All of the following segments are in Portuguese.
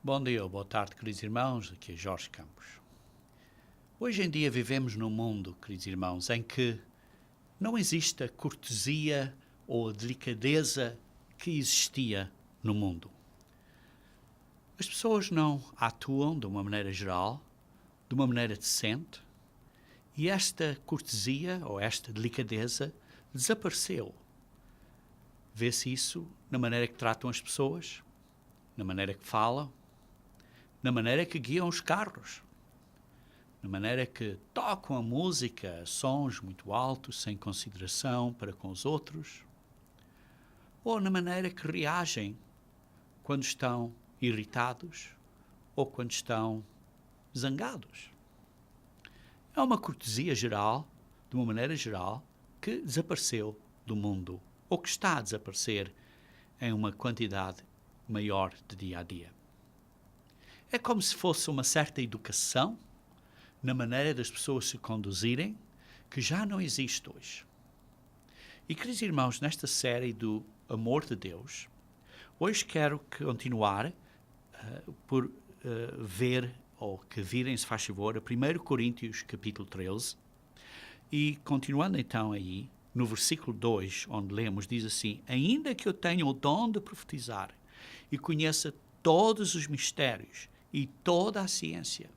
Bom dia ou boa tarde, queridos irmãos, aqui é Jorge Campos. Hoje em dia vivemos num mundo, queridos irmãos, em que não existe a cortesia ou a delicadeza que existia no mundo. As pessoas não atuam de uma maneira geral, de uma maneira decente, e esta cortesia ou esta delicadeza desapareceu. Vê-se isso na maneira que tratam as pessoas, na maneira que falam, na maneira que guiam os carros, na maneira que tocam a música a sons muito altos, sem consideração para com os outros, ou na maneira que reagem quando estão irritados ou quando estão zangados. É uma cortesia geral, de uma maneira geral, que desapareceu do mundo, ou que está a desaparecer em uma quantidade maior de dia a dia. É como se fosse uma certa educação na maneira das pessoas se conduzirem que já não existe hoje. E, queridos irmãos, nesta série do amor de Deus, hoje quero continuar por ver, ou que virem, se faz favor, a 1 Coríntios capítulo 13, e continuando então aí, no versículo 2, onde lemos, diz assim: ainda que eu tenha o dom de profetizar e conheça todos os mistérios e toda a ciência,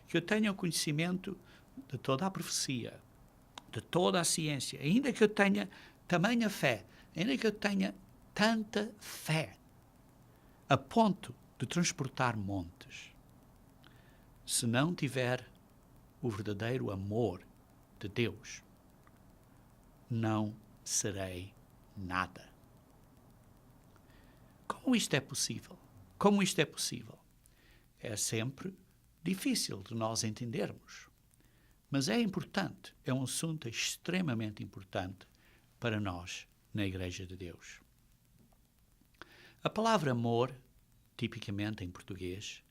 que eu tenha o conhecimento de toda a profecia, de toda a ciência, ainda que eu tenha tamanha fé, ainda que eu tenha tanta fé, a ponto de transportar montes, se não tiver o verdadeiro amor de Deus, não serei nada. Como isto é possível? Como isto é possível? É sempre difícil de nós entendermos, mas é importante, é um assunto extremamente importante para nós na Igreja de Deus. A palavra amor, tipicamente em português,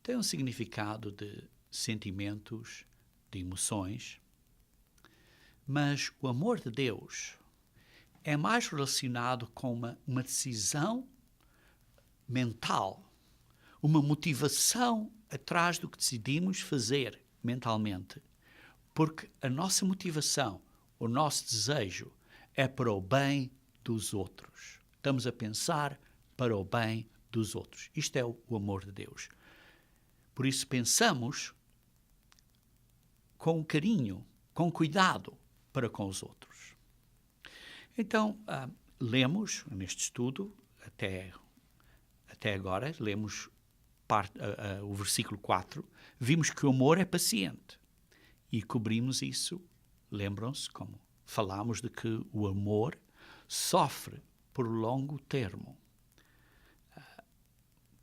tem um significado de sentimentos, de emoções, mas o amor de Deus é mais relacionado com uma decisão mental, uma motivação atrás do que decidimos fazer mentalmente, porque a nossa motivação, o nosso desejo é para o bem dos outros. Estamos a pensar para o bem dos outros. Isto é o amor de Deus. Por isso pensamos com carinho, com cuidado para com os outros. Então, lemos neste estudo, até agora, lemos o versículo 4, vimos que o amor é paciente e cobrimos isso, lembram-se como falámos de que o amor sofre por longo termo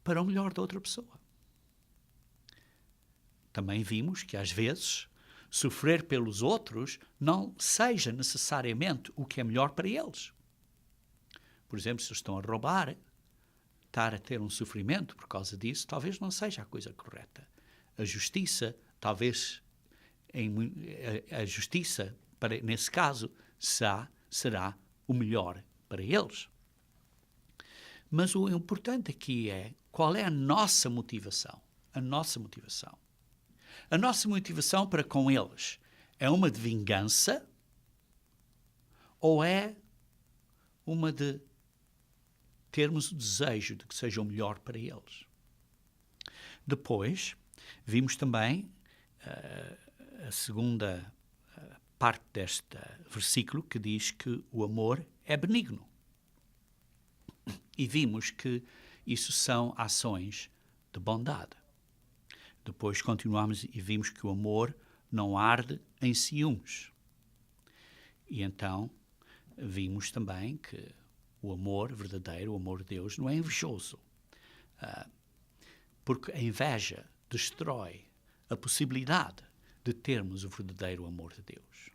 para o melhor da outra pessoa. Também vimos que às vezes sofrer pelos outros não seja necessariamente o que é melhor para eles. Por exemplo, se estão a roubar, estar a ter um sofrimento por causa disso, talvez não seja a coisa correta. A justiça, talvez, a justiça, nesse caso, será o melhor para eles. Mas o importante aqui é qual é a nossa motivação. A nossa motivação. A nossa motivação para com eles é uma de vingança ou é uma de termos o desejo de que seja o melhor para eles? Depois, vimos também a segunda parte deste versículo que diz que o amor é benigno. E vimos que isso são ações de bondade. Depois continuamos e vimos que o amor não arde em ciúmes. E então vimos também que o amor verdadeiro, o amor de Deus, não é invejoso. Porque a inveja destrói a possibilidade de termos o verdadeiro amor de Deus.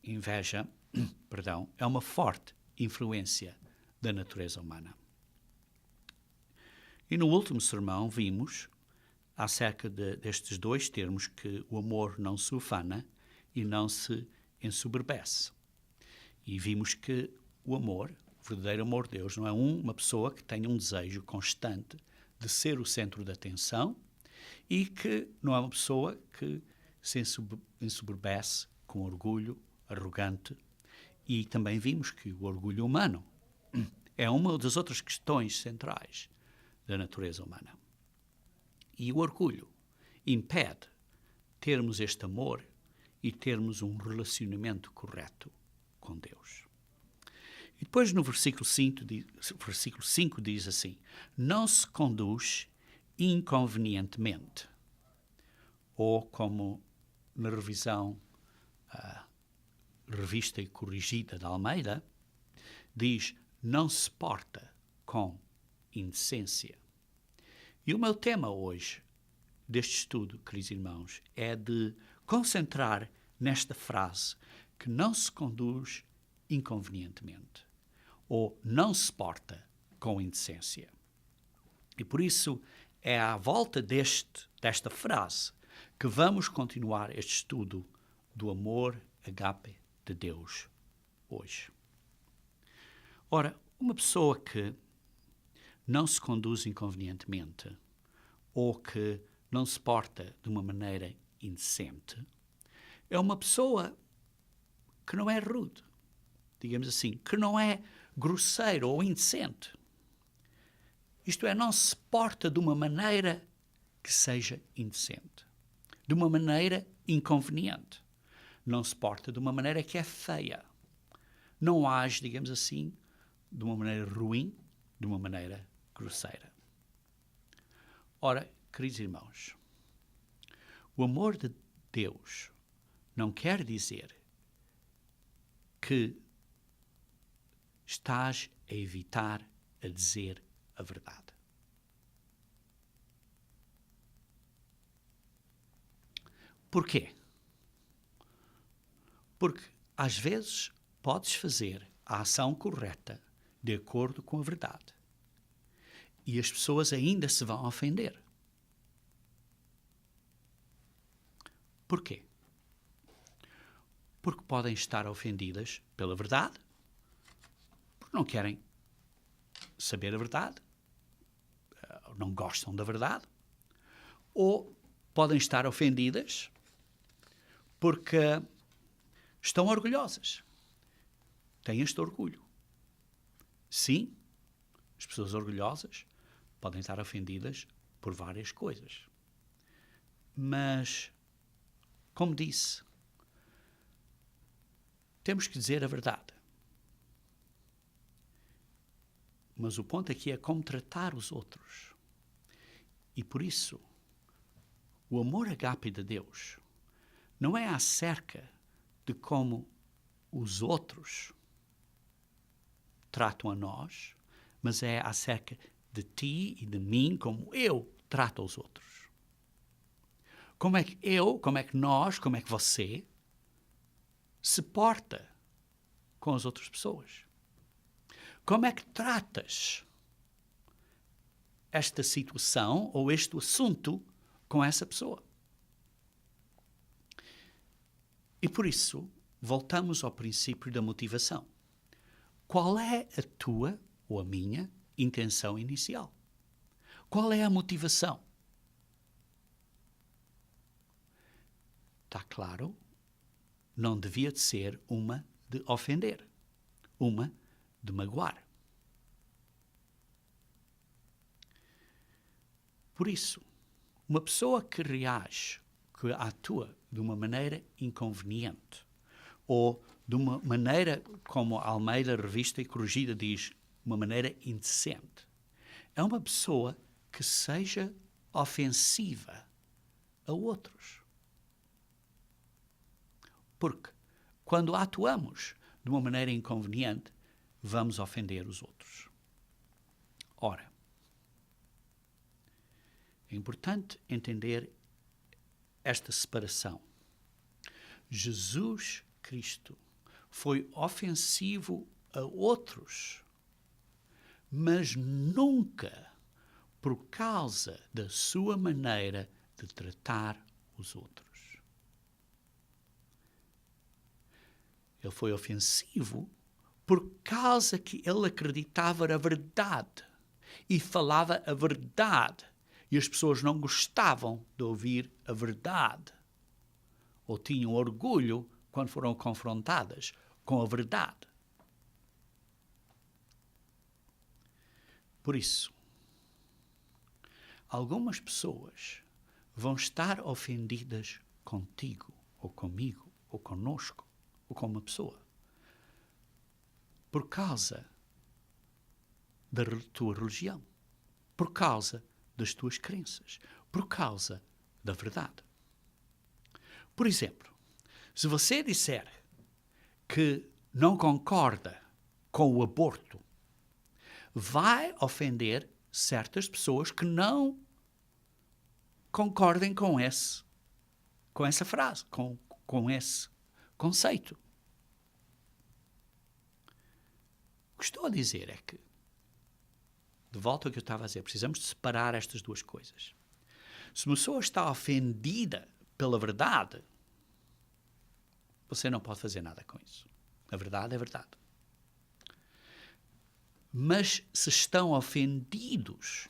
Inveja, é uma forte influência da natureza humana. E no último sermão vimos, acerca destes dois termos, que o amor não se ufana e não se ensoberbece. E vimos que o amor, O verdadeiro amor de Deus não é uma pessoa que tenha um desejo constante de ser o centro da atenção e que não é uma pessoa que se ensoberbece com orgulho, arrogante. E também vimos que o orgulho humano é uma das outras questões centrais da natureza humana. E o orgulho impede termos este amor e termos um relacionamento correto com Deus. E depois no versículo 5 diz assim: não se conduz inconvenientemente. Ou como na revisão revista e corrigida de Almeida, diz: não se porta com indecência. E o meu tema hoje, deste estudo, queridos irmãos, é de concentrar nesta frase que não se conduz inconvenientemente, ou não se porta com indecência. E por isso é à volta desta frase que vamos continuar este estudo do amor agape de Deus hoje. Ora, uma pessoa que não se conduz inconvenientemente ou que não se porta de uma maneira indecente é uma pessoa que não é rude, digamos assim, que não é grosseiro ou indecente. Isto é, não se porta de uma maneira que seja indecente, de uma maneira inconveniente. Não se porta de uma maneira que é feia. Não age, digamos assim, de uma maneira ruim, de uma maneira grosseira. Ora, queridos irmãos, o amor de Deus não quer dizer que estás a evitar a dizer a verdade. Porquê? Porque às vezes podes fazer a ação correta de acordo com a verdade e as pessoas ainda se vão ofender. Porquê? Porque podem estar ofendidas pela verdade, porque não querem saber a verdade, não gostam da verdade, ou podem estar ofendidas porque estão orgulhosas, têm este orgulho. Sim, as pessoas orgulhosas podem estar ofendidas por várias coisas. Mas, como disse, temos que dizer a verdade. Mas o ponto aqui é como tratar os outros. E por isso, o amor agape de Deus não é acerca de como os outros tratam a nós, mas é acerca de ti e de mim, como eu trato os outros. Como é que nós, como é que você se porta com as outras pessoas? Como é que tratas esta situação ou este assunto com essa pessoa? E por isso, voltamos ao princípio da motivação. Qual é a tua ou a minha intenção inicial? Qual é a motivação? Está claro? Não devia de ser uma de ofender, uma de magoar. Por isso, uma pessoa que reage, que atua de uma maneira inconveniente, ou de uma maneira, como a Almeida Revista e Corrigida diz, uma maneira indecente, é uma pessoa que seja ofensiva a outros. Porque quando atuamos de uma maneira inconveniente, vamos ofender os outros. Ora, é importante entender esta separação. Jesus Cristo foi ofensivo a outros, mas nunca por causa da sua maneira de tratar os outros. Ele foi ofensivo por causa que ele acreditava na verdade e falava a verdade. E as pessoas não gostavam de ouvir a verdade. Ou tinham orgulho quando foram confrontadas com a verdade. Por isso, algumas pessoas vão estar ofendidas contigo, ou comigo, ou conosco, ou com uma pessoa, por causa da tua religião, por causa das tuas crenças, por causa da verdade. Por exemplo, se você disser que não concorda com o aborto, vai ofender certas pessoas que não concordem com essa frase, com esse conceito. O que estou a dizer é que, de volta ao que eu estava a dizer, precisamos de separar estas duas coisas. Se uma pessoa está ofendida pela verdade, você não pode fazer nada com isso. A verdade é verdade. Mas se estão ofendidos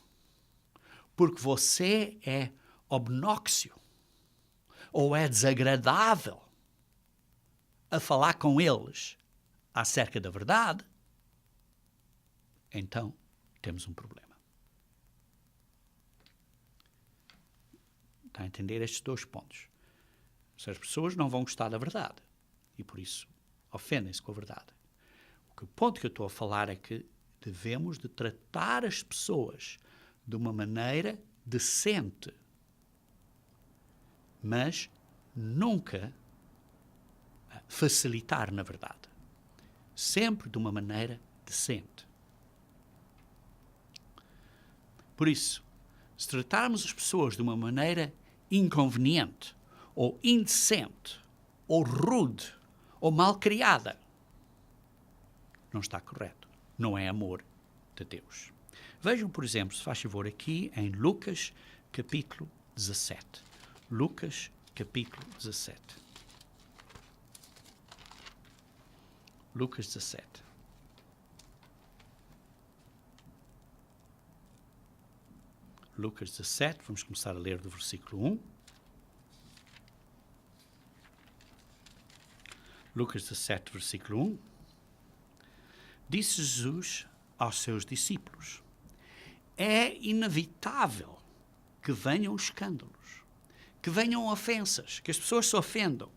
porque você é obnóxio ou é desagradável a falar com eles acerca da verdade, então temos um problema. Está a entender estes dois pontos? As pessoas não vão gostar da verdade e por isso ofendem-se com a verdade. O ponto que eu estou a falar é que devemos de tratar as pessoas de uma maneira decente, mas nunca facilitar na verdade. Sempre de uma maneira decente. Por isso, se tratarmos as pessoas de uma maneira inconveniente, ou indecente, ou rude, ou malcriada, não está correto. Não é amor de Deus. Vejam, por exemplo, se faz favor, aqui em Lucas, capítulo 17. Lucas, capítulo 17. Lucas 17. Lucas 17, vamos começar a ler do versículo 1. Lucas 17, versículo 1. Disse Jesus aos seus discípulos: é inevitável que venham escândalos, que venham ofensas, que as pessoas se ofendam.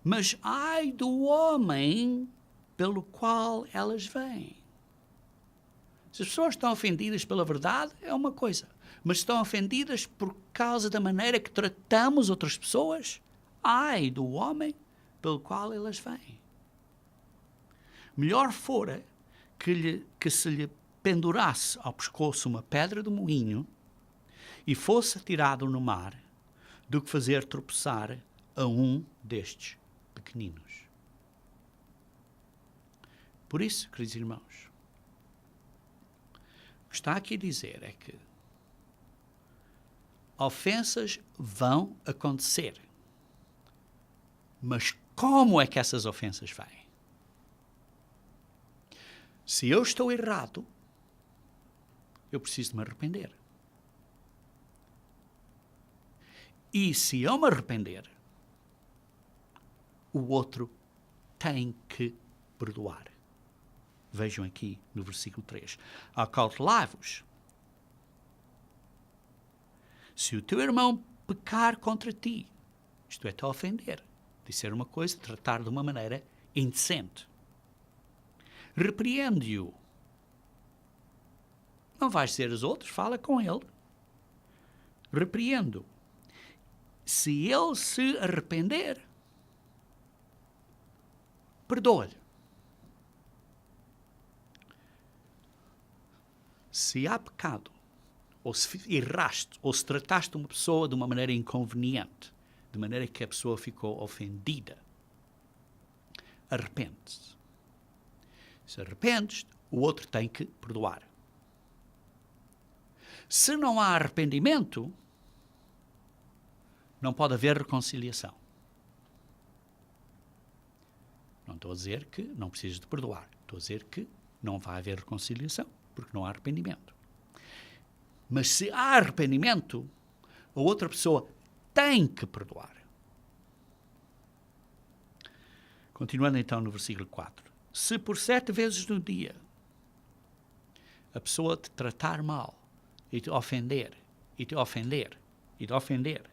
Mas ai do homem pelo qual elas vêm. Se as pessoas estão ofendidas pela verdade, é uma coisa. Mas estão ofendidas por causa da maneira que tratamos outras pessoas, ai do homem pelo qual elas vêm. Melhor fora que se lhe pendurasse ao pescoço uma pedra de moinho e fosse atirado no mar, do que fazer tropeçar a um destes pequeninos. Por isso, queridos irmãos, o que está aqui a dizer é que ofensas vão acontecer. Mas como é que essas ofensas vêm? Se eu estou errado, eu preciso de me arrepender. E se eu me arrepender, o outro tem que perdoar. Vejam aqui no versículo 3. Acautelai-vos. Se o teu irmão pecar contra ti, isto é, te ofender, dizer uma coisa, tratar de uma maneira indecente, repreende-o. Não vais dizer aos outros, fala com ele. Repreende-o. Se ele se arrepender, perdoa-lhe. Se há pecado, ou se erraste, ou se trataste uma pessoa de uma maneira inconveniente, de maneira que a pessoa ficou ofendida, arrepende-se. Se arrependes, o outro tem que perdoar. Se não há arrependimento, não pode haver reconciliação. Não estou a dizer que não precisas de perdoar. Estou a dizer que não vai haver reconciliação, porque não há arrependimento. Mas se há arrependimento, a outra pessoa tem que perdoar. Continuando então no versículo 4. Se por 7 vezes no dia a pessoa te tratar mal e te ofender, e te ofender, e te ofender,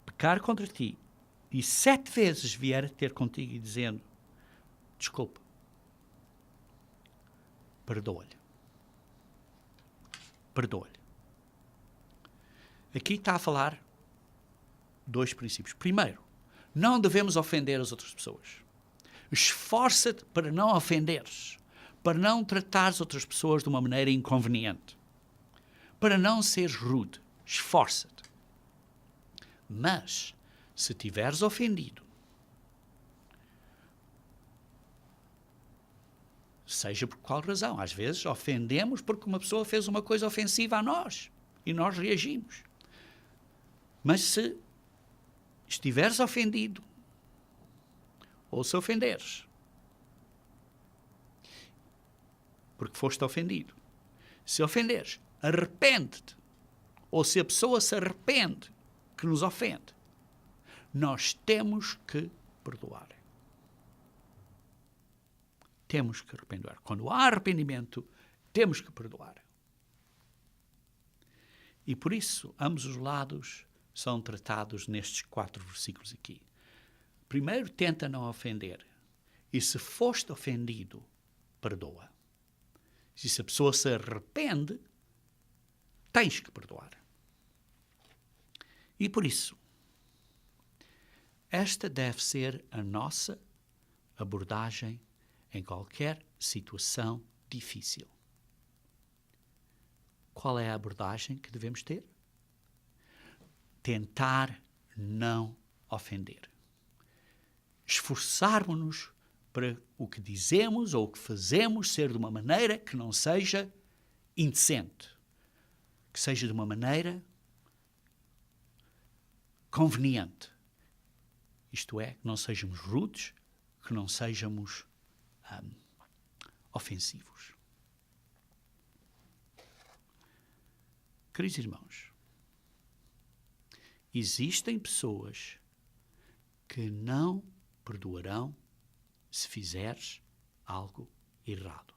pecar contra ti, e 7 vezes vier ter contigo e dizendo, desculpa, perdoa-lhe. Perdoa-lhe. Aqui está a falar 2 princípios. Primeiro, não devemos ofender as outras pessoas. Esforça-te para não ofenderes, para não tratares outras pessoas de uma maneira inconveniente, para não seres rude. Esforça-te. Mas, se tiveres ofendido, seja por qual razão, às vezes ofendemos porque uma pessoa fez uma coisa ofensiva a nós e nós reagimos. Mas se estiveres ofendido, ou se ofenderes, porque foste ofendido, se ofenderes, arrepende-te, ou se a pessoa se arrepende que nos ofende, nós temos que perdoar. Temos que arrepender. Quando há arrependimento, temos que perdoar. E por isso, ambos os lados são tratados nestes 4 versículos aqui. Primeiro, tenta não ofender. E se foste ofendido, perdoa. Se a pessoa se arrepende, tens que perdoar. E por isso, esta deve ser a nossa abordagem em qualquer situação difícil. Qual é a abordagem que devemos ter? Tentar não ofender. Esforçarmos-nos para o que dizemos ou o que fazemos ser de uma maneira que não seja indecente, que seja de uma maneira conveniente. Isto é, que não sejamos rudes, que não sejamos ofensivos. Queridos irmãos, existem pessoas que não perdoarão se fizeres algo errado.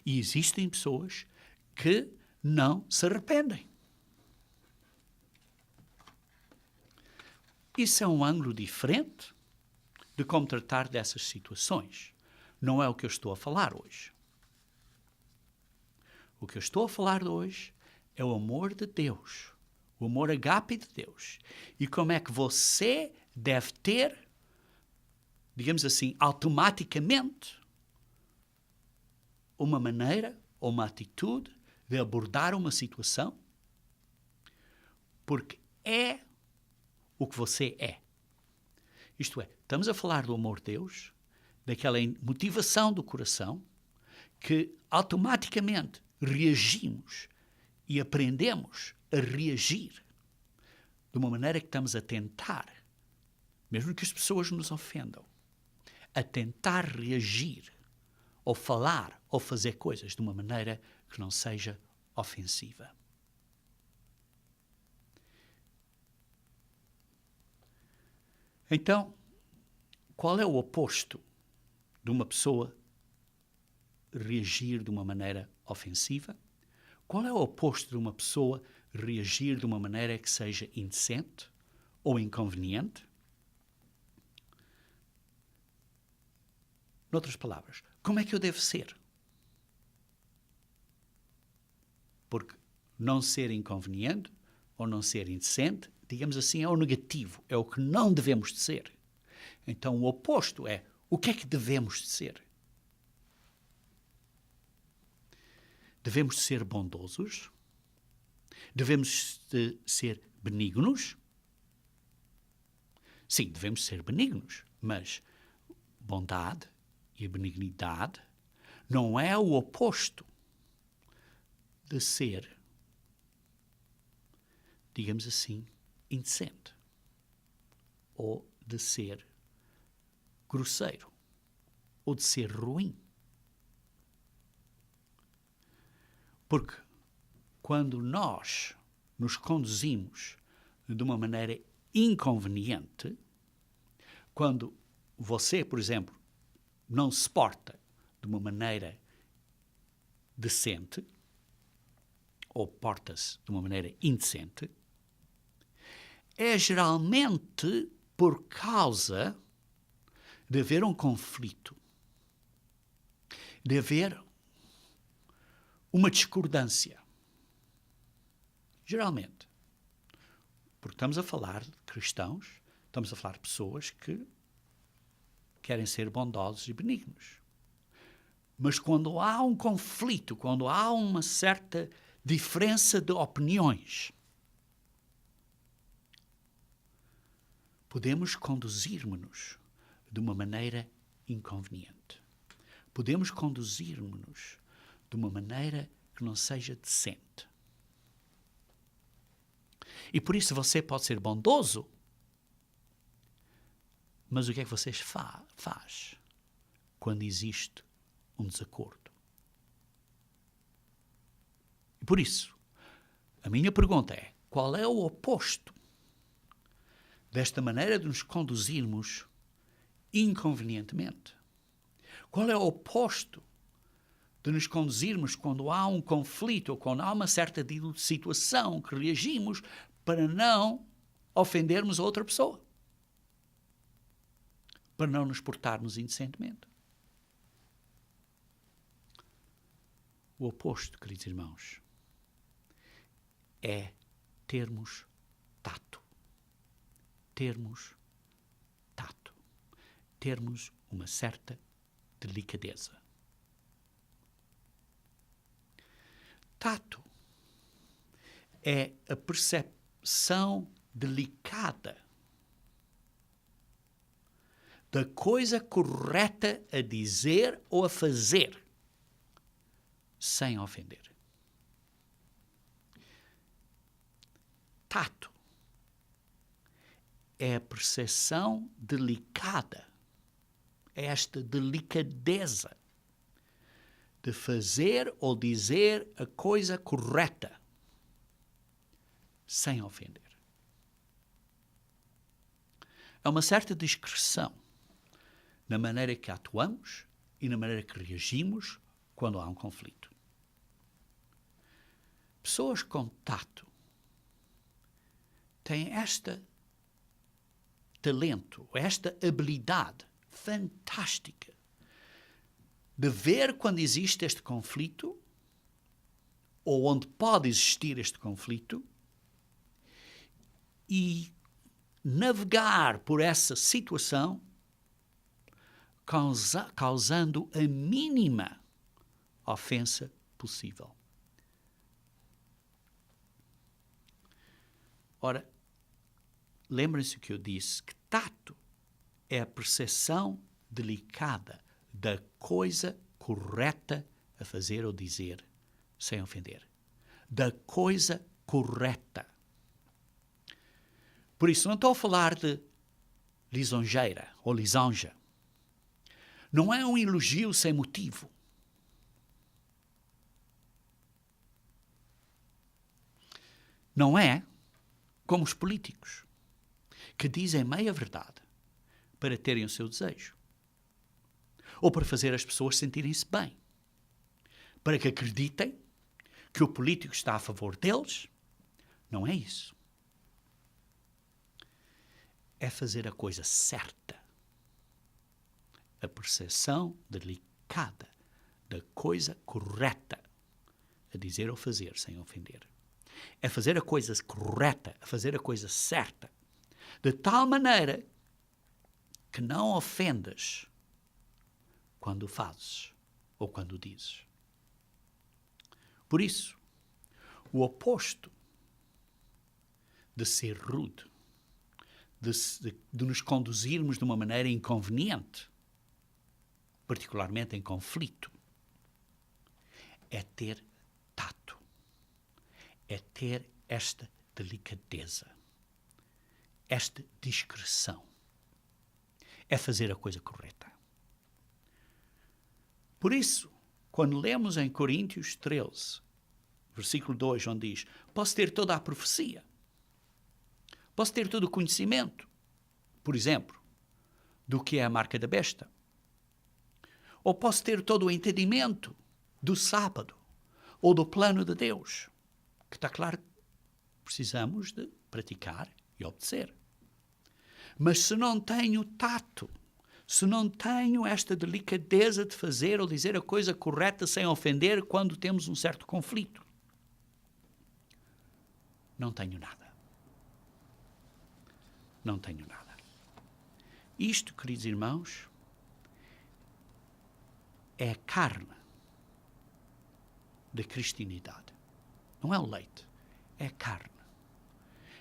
E existem pessoas que não se arrependem. Isso é um ângulo diferente de como tratar dessas situações. Não é o que eu estou a falar hoje. O que eu estou a falar hoje é o amor de Deus, o amor agape de Deus. E como é que você deve ter, digamos assim, automaticamente, uma maneira ou uma atitude de abordar uma situação, porque é o que você é. Isto é, estamos a falar do amor de Deus, daquela motivação do coração, que automaticamente reagimos e aprendemos a reagir de uma maneira que estamos a tentar, mesmo que as pessoas nos ofendam, a tentar reagir, ou falar, ou fazer coisas de uma maneira que não seja ofensiva. Então, qual é o oposto de uma pessoa reagir de uma maneira ofensiva? Qual é o oposto de uma pessoa reagir de uma maneira que seja indecente ou inconveniente? Noutras palavras, como é que eu devo ser? Porque não ser inconveniente ou não ser indecente, digamos assim, é o negativo, é o que não devemos de ser. Então, o oposto é o que é que devemos de ser? Devemos de ser bondosos? Devemos de ser benignos? Sim, devemos ser benignos, mas bondade e benignidade não é o oposto de ser, digamos assim, indecente. ou de ser grosseiro, ou de ser ruim. Porque quando nós nos conduzimos de uma maneira inconveniente, quando você, por exemplo, não se porta de uma maneira decente, ou porta-se de uma maneira indecente, é geralmente por causa de haver um conflito, de haver uma discordância. Geralmente. Porque estamos a falar de cristãos, estamos a falar de pessoas que querem ser bondosos e benignos. Mas quando há um conflito, quando há uma certa diferença de opiniões, podemos conduzir-nos de uma maneira inconveniente. Podemos conduzir-nos de uma maneira que não seja decente. E por isso você pode ser bondoso, mas o que é que você faz quando existe um desacordo? E por isso, a minha pergunta é, qual é o oposto desta maneira de nos conduzirmos inconvenientemente? Qual é o oposto de nos conduzirmos quando há um conflito ou quando há uma certa situação que reagimos para não ofendermos a outra pessoa? Para não nos portarmos indecentemente? O oposto, queridos irmãos, é termos tato. Termos tato. Termos uma certa delicadeza. Tato é a percepção delicada da coisa correta a dizer ou a fazer, sem ofender. Tato é a percepção delicada, é esta delicadeza de fazer ou dizer a coisa correta, sem ofender. É uma certa discrição na maneira que atuamos e na maneira que reagimos quando há um conflito. Pessoas com tato têm este talento, esta habilidade fantástica de ver quando existe este conflito ou onde pode existir este conflito e navegar por essa situação causando a mínima ofensa possível. Ora, lembrem-se o que eu disse, que tato é a percepção delicada da coisa correta a fazer ou dizer, sem ofender. Da coisa correta. Por isso, não estou a falar de lisonjeira ou lisonja. Não é um elogio sem motivo. Não é como os políticos, que dizem meia verdade para terem o seu desejo. Ou para fazer as pessoas sentirem-se bem. Para que acreditem que o político está a favor deles. Não é isso. É fazer a coisa certa. A percepção delicada da coisa correta a dizer ou fazer sem ofender. É fazer a coisa correta, a fazer a coisa certa, de tal maneira que não ofendas quando fazes ou quando dizes. Por isso, o oposto de ser rude, de nos conduzirmos de uma maneira inconveniente, particularmente em conflito, é ter tato, é ter esta delicadeza, esta discrição. é fazer a coisa correta. Por isso, quando lemos em Coríntios 13, versículo 2, onde diz: posso ter toda a profecia, posso ter todo o conhecimento, por exemplo, do que é a marca da besta, ou posso ter todo o entendimento do sábado, ou do plano de Deus, que está claro que precisamos de praticar e obedecer. Mas se não tenho tato, se não tenho esta delicadeza de fazer ou dizer a coisa correta sem ofender quando temos um certo conflito, não tenho nada. Não tenho nada. Isto, queridos irmãos, é a carne da cristianidade. Não é o leite, é a carne.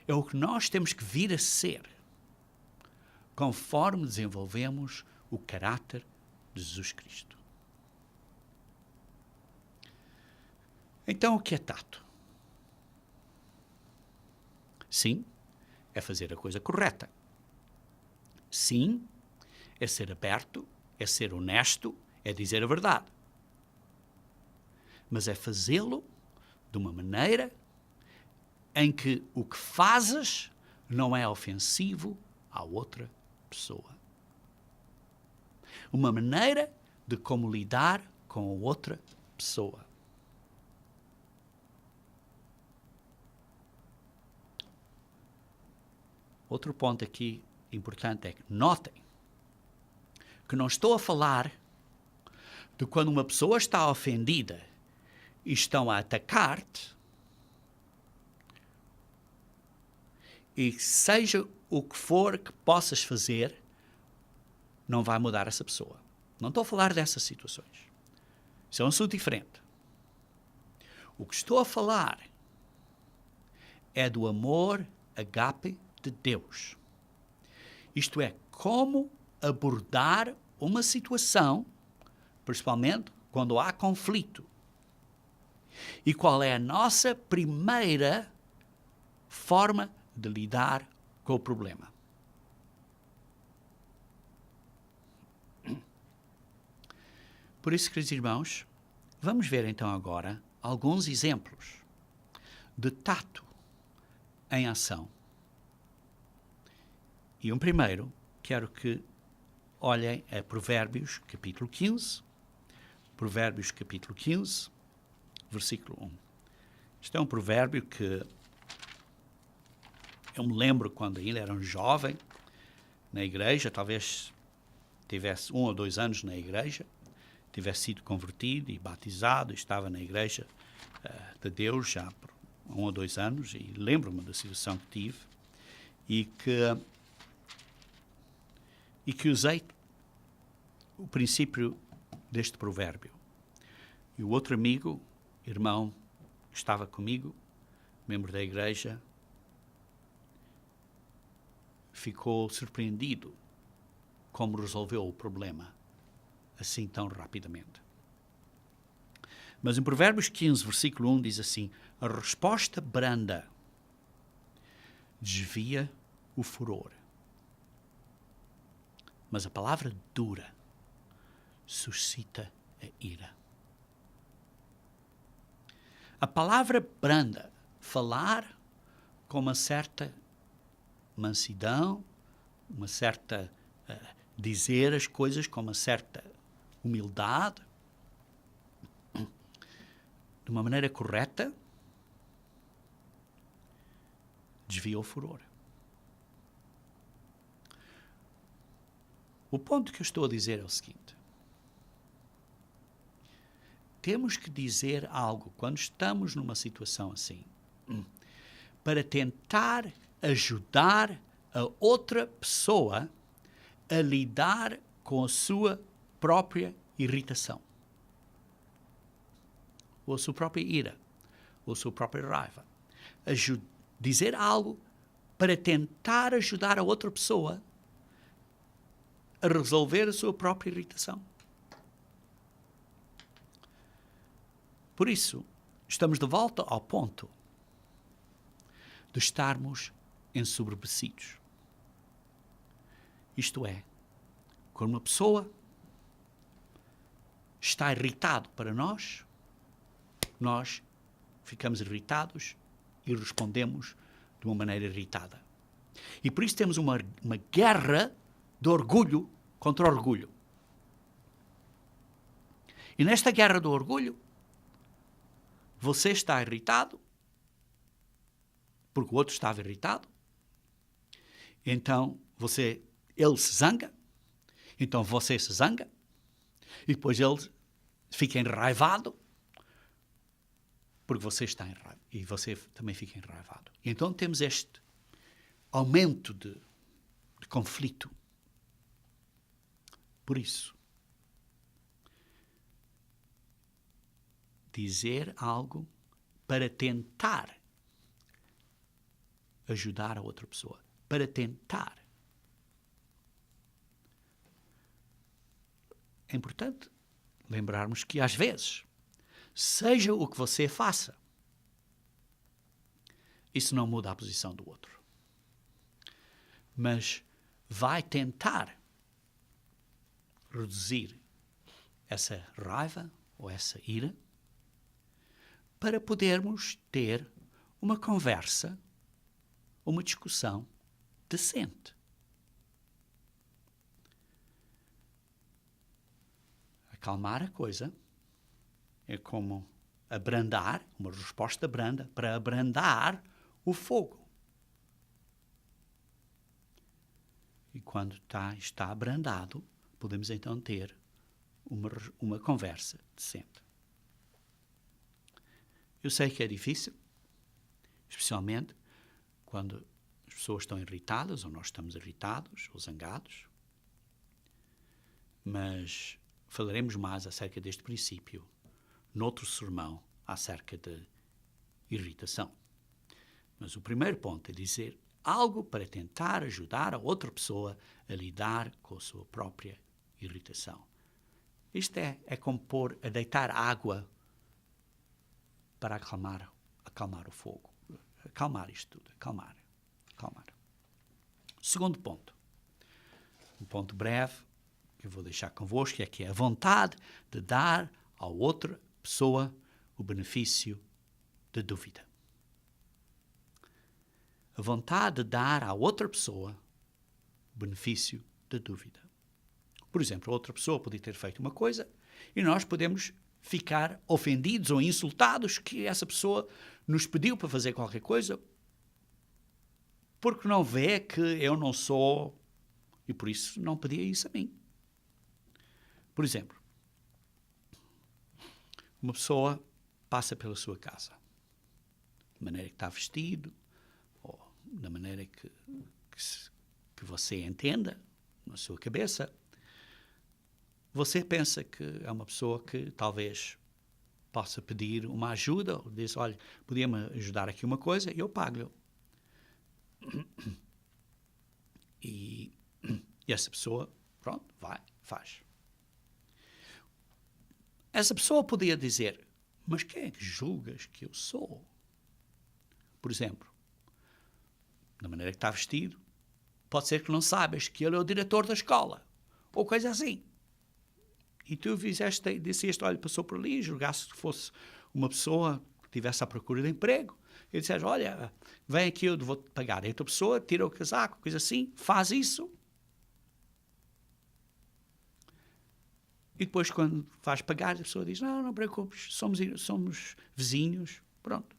É o que nós temos que vir a ser conforme desenvolvemos o caráter de Jesus Cristo. Então, o que é tato? Sim, é fazer a coisa correta. Sim, é ser aberto, é ser honesto, é dizer a verdade. Mas é fazê-lo de uma maneira em que o que fazes não é ofensivo à outra pessoa. Uma maneira de como lidar com a outra pessoa. Outro ponto aqui importante é que notem que não estou a falar de quando uma pessoa está ofendida e estão a atacar-te, e seja o que for que possas fazer, não vai mudar essa pessoa. Não estou a falar dessas situações. Isso é um assunto diferente. O que estou a falar é do amor agape de Deus. Isto é, como abordar uma situação, principalmente quando há conflito. E qual é a nossa primeira forma de lidar com o problema. Por isso, queridos irmãos, vamos ver então agora alguns exemplos de tato em ação. E um primeiro, quero que olhem a Provérbios capítulo 15, Provérbios capítulo 15, versículo 1. Este é um provérbio que eu me lembro quando ainda era um jovem na igreja, talvez tivesse 1 ou 2 anos na igreja, tivesse sido convertido e batizado, estava na igreja de Deus já por 1 ou 2 anos, e lembro-me da situação que tive, e que usei o princípio deste provérbio. E o outro amigo, irmão, que estava comigo, membro da igreja, ficou surpreendido como resolveu o problema assim tão rapidamente. Mas em Provérbios 15, versículo 1 diz assim: a resposta branda desvia o furor, mas a palavra dura suscita a ira. A palavra branda, falar com uma certa mansidão, uma certa dizer as coisas com uma certa humildade, de uma maneira correta, desvia o furor. O ponto que eu estou a dizer é o seguinte: temos que dizer algo quando estamos numa situação assim, para tentar ajudar a outra pessoa a lidar com a sua própria irritação, ou a sua própria ira, ou a sua própria raiva. Dizer algo para tentar ajudar a outra pessoa a resolver a sua própria irritação. Por isso, estamos de volta ao ponto de estarmos ensoberbecidos. Isto é, Quando uma pessoa está irritado para nós ficamos irritados e respondemos de uma maneira irritada. E por isso temos uma guerra de orgulho contra orgulho. E nesta guerra do orgulho, você está irritado, porque o outro estava irritado, então ele se zanga, então você se zanga, e depois ele fica enraivado, porque você está enraivado, e você também fica enraivado. Então temos este aumento de conflito. Por isso, dizer algo para tentar ajudar a outra pessoa, para tentar. É importante lembrarmos que, às vezes, seja o que você faça, isso não muda a posição do outro. Mas vai tentar reduzir essa raiva ou essa ira para podermos ter uma conversa, uma discussão decente. Acalmar a coisa é como abrandar, uma resposta branda, para abrandar o fogo. E quando está abrandado, podemos então ter uma conversa decente. Eu sei que é difícil, especialmente quando as pessoas estão irritadas, ou nós estamos irritados, ou zangados, mas falaremos mais acerca deste princípio noutro sermão acerca de irritação. Mas o primeiro ponto é dizer algo para tentar ajudar a outra pessoa a lidar com a sua própria irritação. Isto é como a deitar água para acalmar o fogo. Acalmar isto tudo, acalmar. Segundo ponto, um ponto breve, que eu vou deixar convosco, é que é a vontade de dar à outra pessoa o benefício da dúvida. A vontade de dar à outra pessoa o benefício da dúvida. Por exemplo, a outra pessoa podia ter feito uma coisa e nós podemos ficar ofendidos ou insultados que essa pessoa nos pediu para fazer qualquer coisa porque não vê que eu não sou e por isso não pedia isso a mim. Por exemplo, uma pessoa passa pela sua casa, da maneira que está vestido, ou da maneira que você entenda, na sua cabeça. Você pensa que é uma pessoa que talvez possa pedir uma ajuda, ou diz, olha, podia-me ajudar aqui uma coisa, e eu pago-lhe. E essa pessoa, pronto, vai, faz. Essa pessoa podia dizer, mas quem é que julgas que eu sou? Por exemplo, da maneira que está vestido, pode ser que não saibas que ele é o diretor da escola, ou coisa assim. E tu disseste, olha, passou por ali, julgaste que fosse uma pessoa que estivesse à procura de emprego, e disseste, olha, vem aqui, eu vou-te pagar. E outra pessoa tira o casaco, coisa assim, faz isso. E depois, quando vais pagar, a pessoa diz, não preocupes, somos vizinhos, pronto.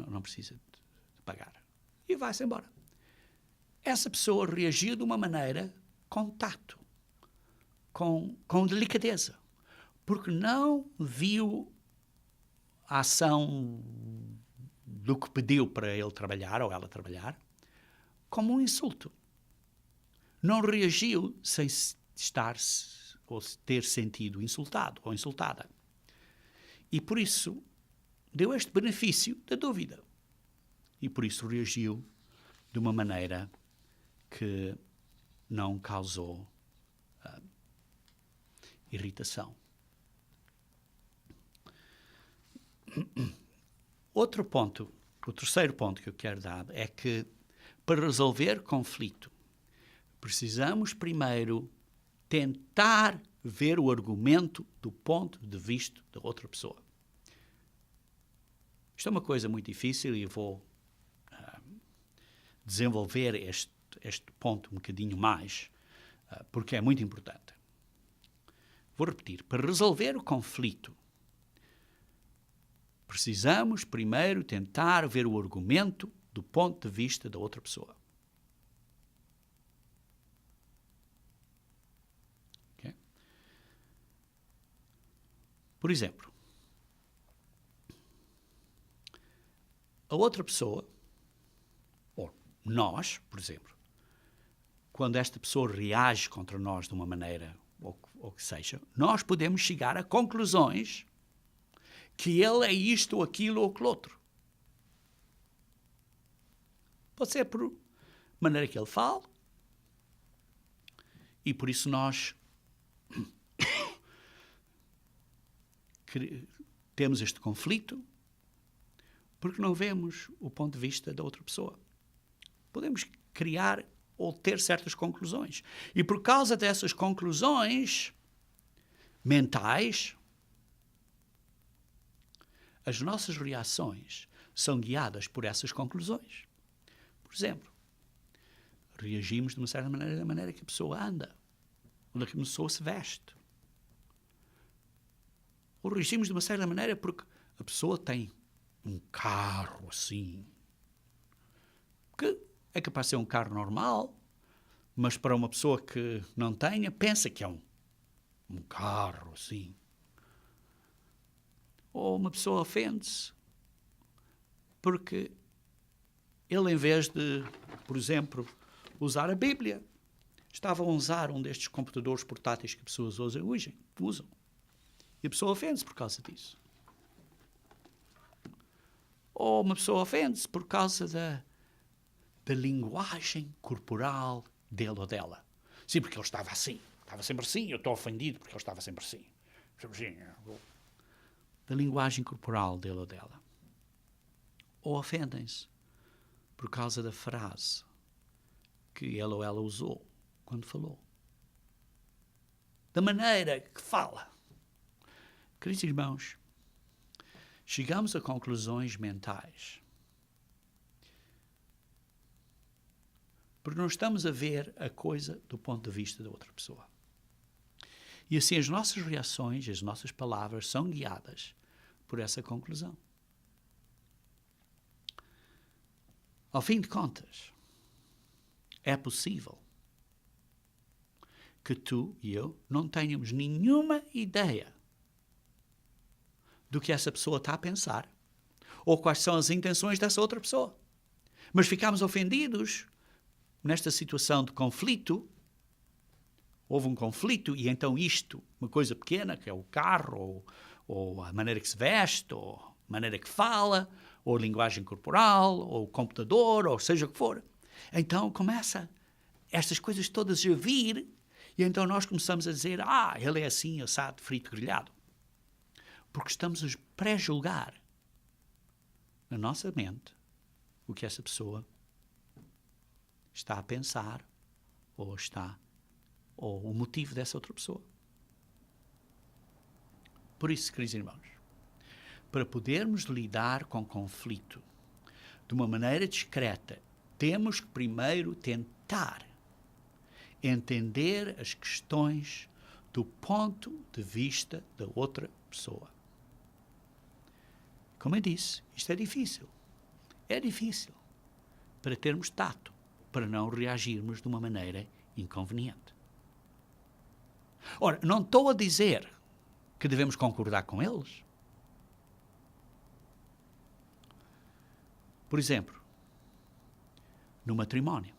Não precisa de pagar. E vai-se embora. Essa pessoa reagiu de uma maneira com tato, com delicadeza, porque não viu a ação do que pediu para ele trabalhar, ou ela trabalhar, como um insulto. Não reagiu sem ou ter sentido insultado ou insultada. E por isso deu este benefício da dúvida. E por isso reagiu de uma maneira que não causou irritação. Outro ponto, o terceiro ponto que eu quero dar é que para resolver conflito precisamos primeiro tentar ver o argumento do ponto de vista da outra pessoa. Isto é uma coisa muito difícil e eu vou desenvolver este ponto um bocadinho mais, porque é muito importante. Vou repetir. Para resolver o conflito, precisamos primeiro tentar ver o argumento do ponto de vista da outra pessoa. Okay? Por exemplo, a outra pessoa, ou nós, por exemplo, quando esta pessoa reage contra nós de uma maneira, ou que seja, nós podemos chegar a conclusões que ele é isto, ou aquilo, ou aquilo outro. Pode ser por maneira que ele fala, e por isso nós temos este conflito, porque não vemos o ponto de vista da outra pessoa. Podemos criar ou ter certas conclusões. E por causa dessas conclusões mentais, as nossas reações são guiadas por essas conclusões. Por exemplo, reagimos de uma certa maneira da maneira que a pessoa anda, ou da que a pessoa se veste. Ou reagimos de uma certa maneira porque a pessoa tem um carro assim, que é capaz de ser um carro normal, mas para uma pessoa que não tenha, pensa que é um carro assim. Ou uma pessoa ofende-se porque ele, em vez de, por exemplo, usar a Bíblia, estava a usar um destes computadores portáteis que as pessoas usam. E a pessoa ofende-se por causa disso. Ou uma pessoa ofende-se por causa da linguagem corporal dele ou dela. Sim, porque ele estava assim. Estava sempre assim. Eu estou ofendido porque ele estava sempre assim. Da linguagem corporal dele ou dela. Ou ofendem-se por causa da frase que ele ou ela usou quando falou. Da maneira que fala. Queridos irmãos, chegamos a conclusões mentais porque não estamos a ver a coisa do ponto de vista da outra pessoa. E assim as nossas reações, as nossas palavras são guiadas por essa conclusão. Ao fim de contas, é possível que tu e eu não tenhamos nenhuma ideia do que essa pessoa está a pensar ou quais são as intenções dessa outra pessoa. Mas ficamos ofendidos nesta situação de conflito. Houve um conflito e então isto, uma coisa pequena, que é o carro, ou a maneira que se veste, ou a maneira que fala, ou a linguagem corporal, ou o computador, ou seja o que for. Então começa estas coisas todas a vir e então nós começamos a dizer, ele é assim, assado, frito, grelhado. Porque estamos a pré-julgar na nossa mente o que essa pessoa está a pensar ou o motivo dessa outra pessoa. Por isso, queridos irmãos, para podermos lidar com conflito de uma maneira discreta, temos que primeiro tentar entender as questões do ponto de vista da outra pessoa. Como eu disse, isto é difícil. É difícil para termos tato, para não reagirmos de uma maneira inconveniente. Ora, não estou a dizer que devemos concordar com eles. Por exemplo, no matrimónio,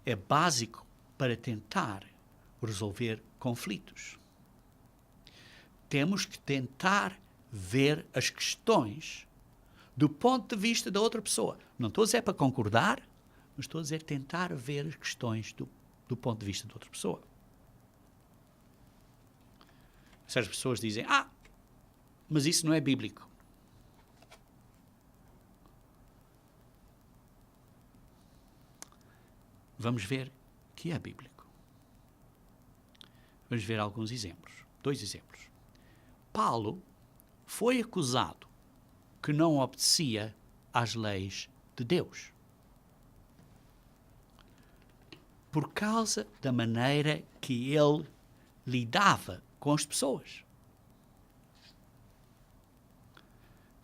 é básico para tentar resolver conflitos. Temos que tentar ver as questões do ponto de vista da outra pessoa. Não estou a dizer para concordar, mas estou a dizer tentar ver as questões do ponto de vista da outra pessoa. Certas pessoas dizem, mas isso não é bíblico. Vamos ver que é bíblico. Vamos ver alguns exemplos. 2 exemplos. Paulo foi acusado que não obedecia às leis de Deus por causa da maneira que ele lidava com as pessoas.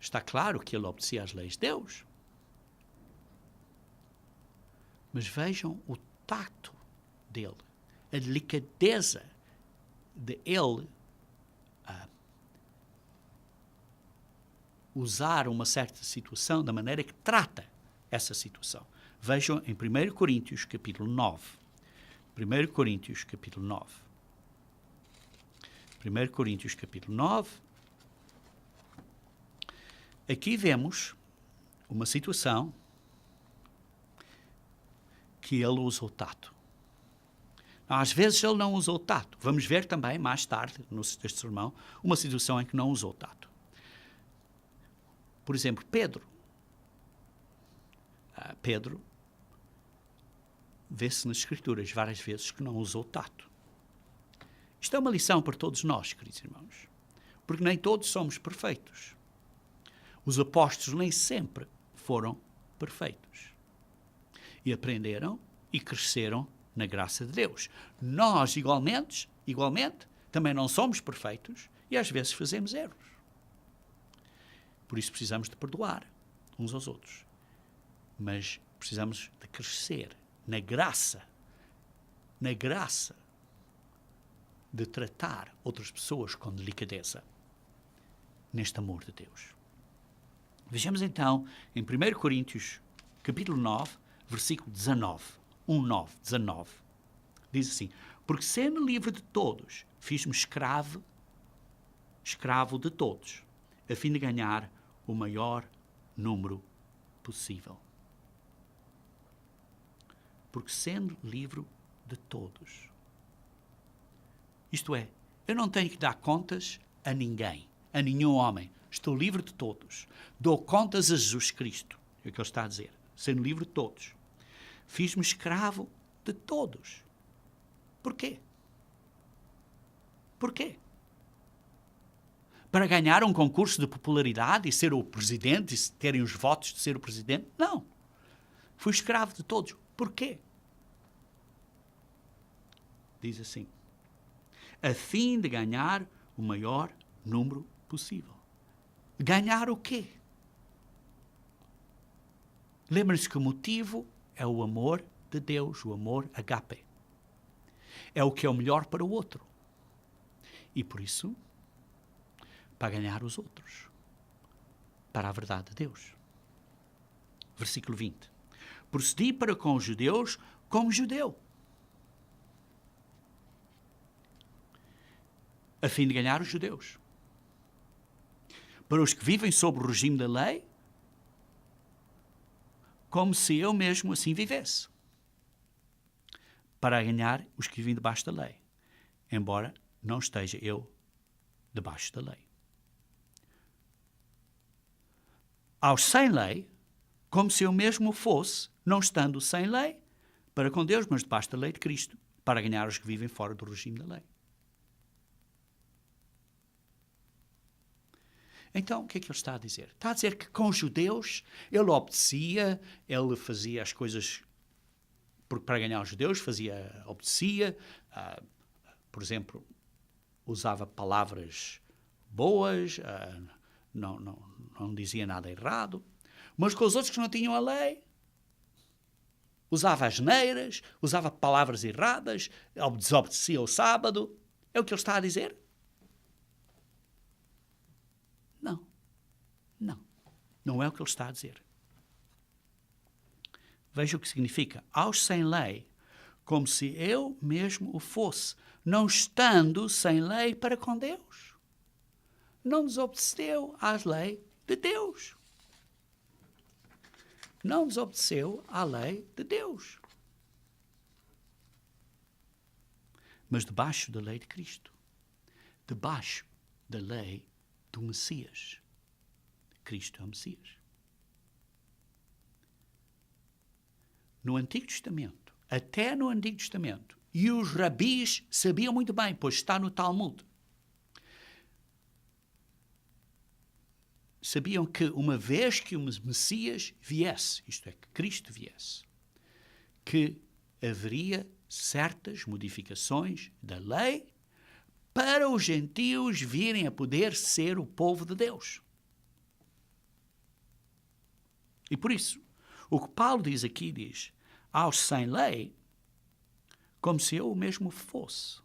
Está claro que ele obedecia às leis de Deus. Mas vejam o tato dele, a delicadeza de ele usar uma certa situação da maneira que trata essa situação. Vejam em 1 Coríntios, capítulo 9. 1 Coríntios, capítulo 9. 1 Coríntios, capítulo 9. Aqui vemos uma situação que ele usou tato. Às vezes ele não usou tato. Vamos ver também, mais tarde, neste sermão, uma situação em que não usou tato. Por exemplo, Pedro. Pedro vê-se nas Escrituras várias vezes que não usou tato. Isto é uma lição para todos nós, queridos irmãos, porque nem todos somos perfeitos. Os apóstolos nem sempre foram perfeitos. E aprenderam e cresceram na graça de Deus. Nós, igualmente, também não somos perfeitos e às vezes fazemos erros. Por isso precisamos de perdoar uns aos outros. Mas precisamos de crescer na graça de tratar outras pessoas com delicadeza neste amor de Deus. Vejamos então em 1 Coríntios, capítulo 9, versículo 19. 19. Diz assim: porque sendo livre de todos, fiz-me escravo de todos, a fim de ganhar o maior número possível. Porque sendo livre de todos. Isto é, eu não tenho que dar contas a ninguém, a nenhum homem. Estou livre de todos. Dou contas a Jesus Cristo. É o que ele está a dizer. Sendo livre de todos. Fiz-me escravo de todos. Porquê? Porquê? Para ganhar um concurso de popularidade e ser o presidente e terem os votos de ser o presidente? Não. Fui escravo de todos. Porquê? Diz assim: a fim de ganhar o maior número possível. Ganhar o quê? Lembre-se que o motivo é o amor de Deus, o amor agape. É o que é o melhor para o outro. E por isso, para ganhar os outros, para a verdade de Deus. Versículo 20. Procedi para com os judeus como judeu, a fim de ganhar os judeus. Para os que vivem sob o regime da lei, como se eu mesmo assim vivesse. Para ganhar os que vivem debaixo da lei, embora não esteja eu debaixo da lei. Aos sem lei, como se eu mesmo fosse, não estando sem lei, para com Deus, mas debaixo da lei de Cristo, para ganhar os que vivem fora do regime da lei. Então, o que é que ele está a dizer? Está a dizer que com os judeus ele obedecia, ele fazia as coisas para ganhar os judeus, obedecia, por exemplo, usava palavras boas, não dizia nada errado, mas com os outros que não tinham a lei, usava asneiras, usava palavras erradas, desobedecia o sábado. É o que ele está a dizer? Não é o que ele está a dizer. Veja o que significa. Aos sem lei, como se eu mesmo o fosse, não estando sem lei para com Deus. Não desobedeceu às leis de Deus. Não desobedeceu à lei de Deus. Mas debaixo da lei de Cristo. Debaixo da lei do Messias. Cristo é o Messias. No Antigo Testamento, até no Antigo Testamento, E os rabis sabiam muito bem, pois está no Talmud. Sabiam que uma vez que o Messias viesse, isto é, que Cristo viesse, que haveria certas modificações da lei para os gentios virem a poder ser o povo de Deus. E por isso, o que Paulo diz aqui diz, aos sem lei, como se eu mesmo fosse,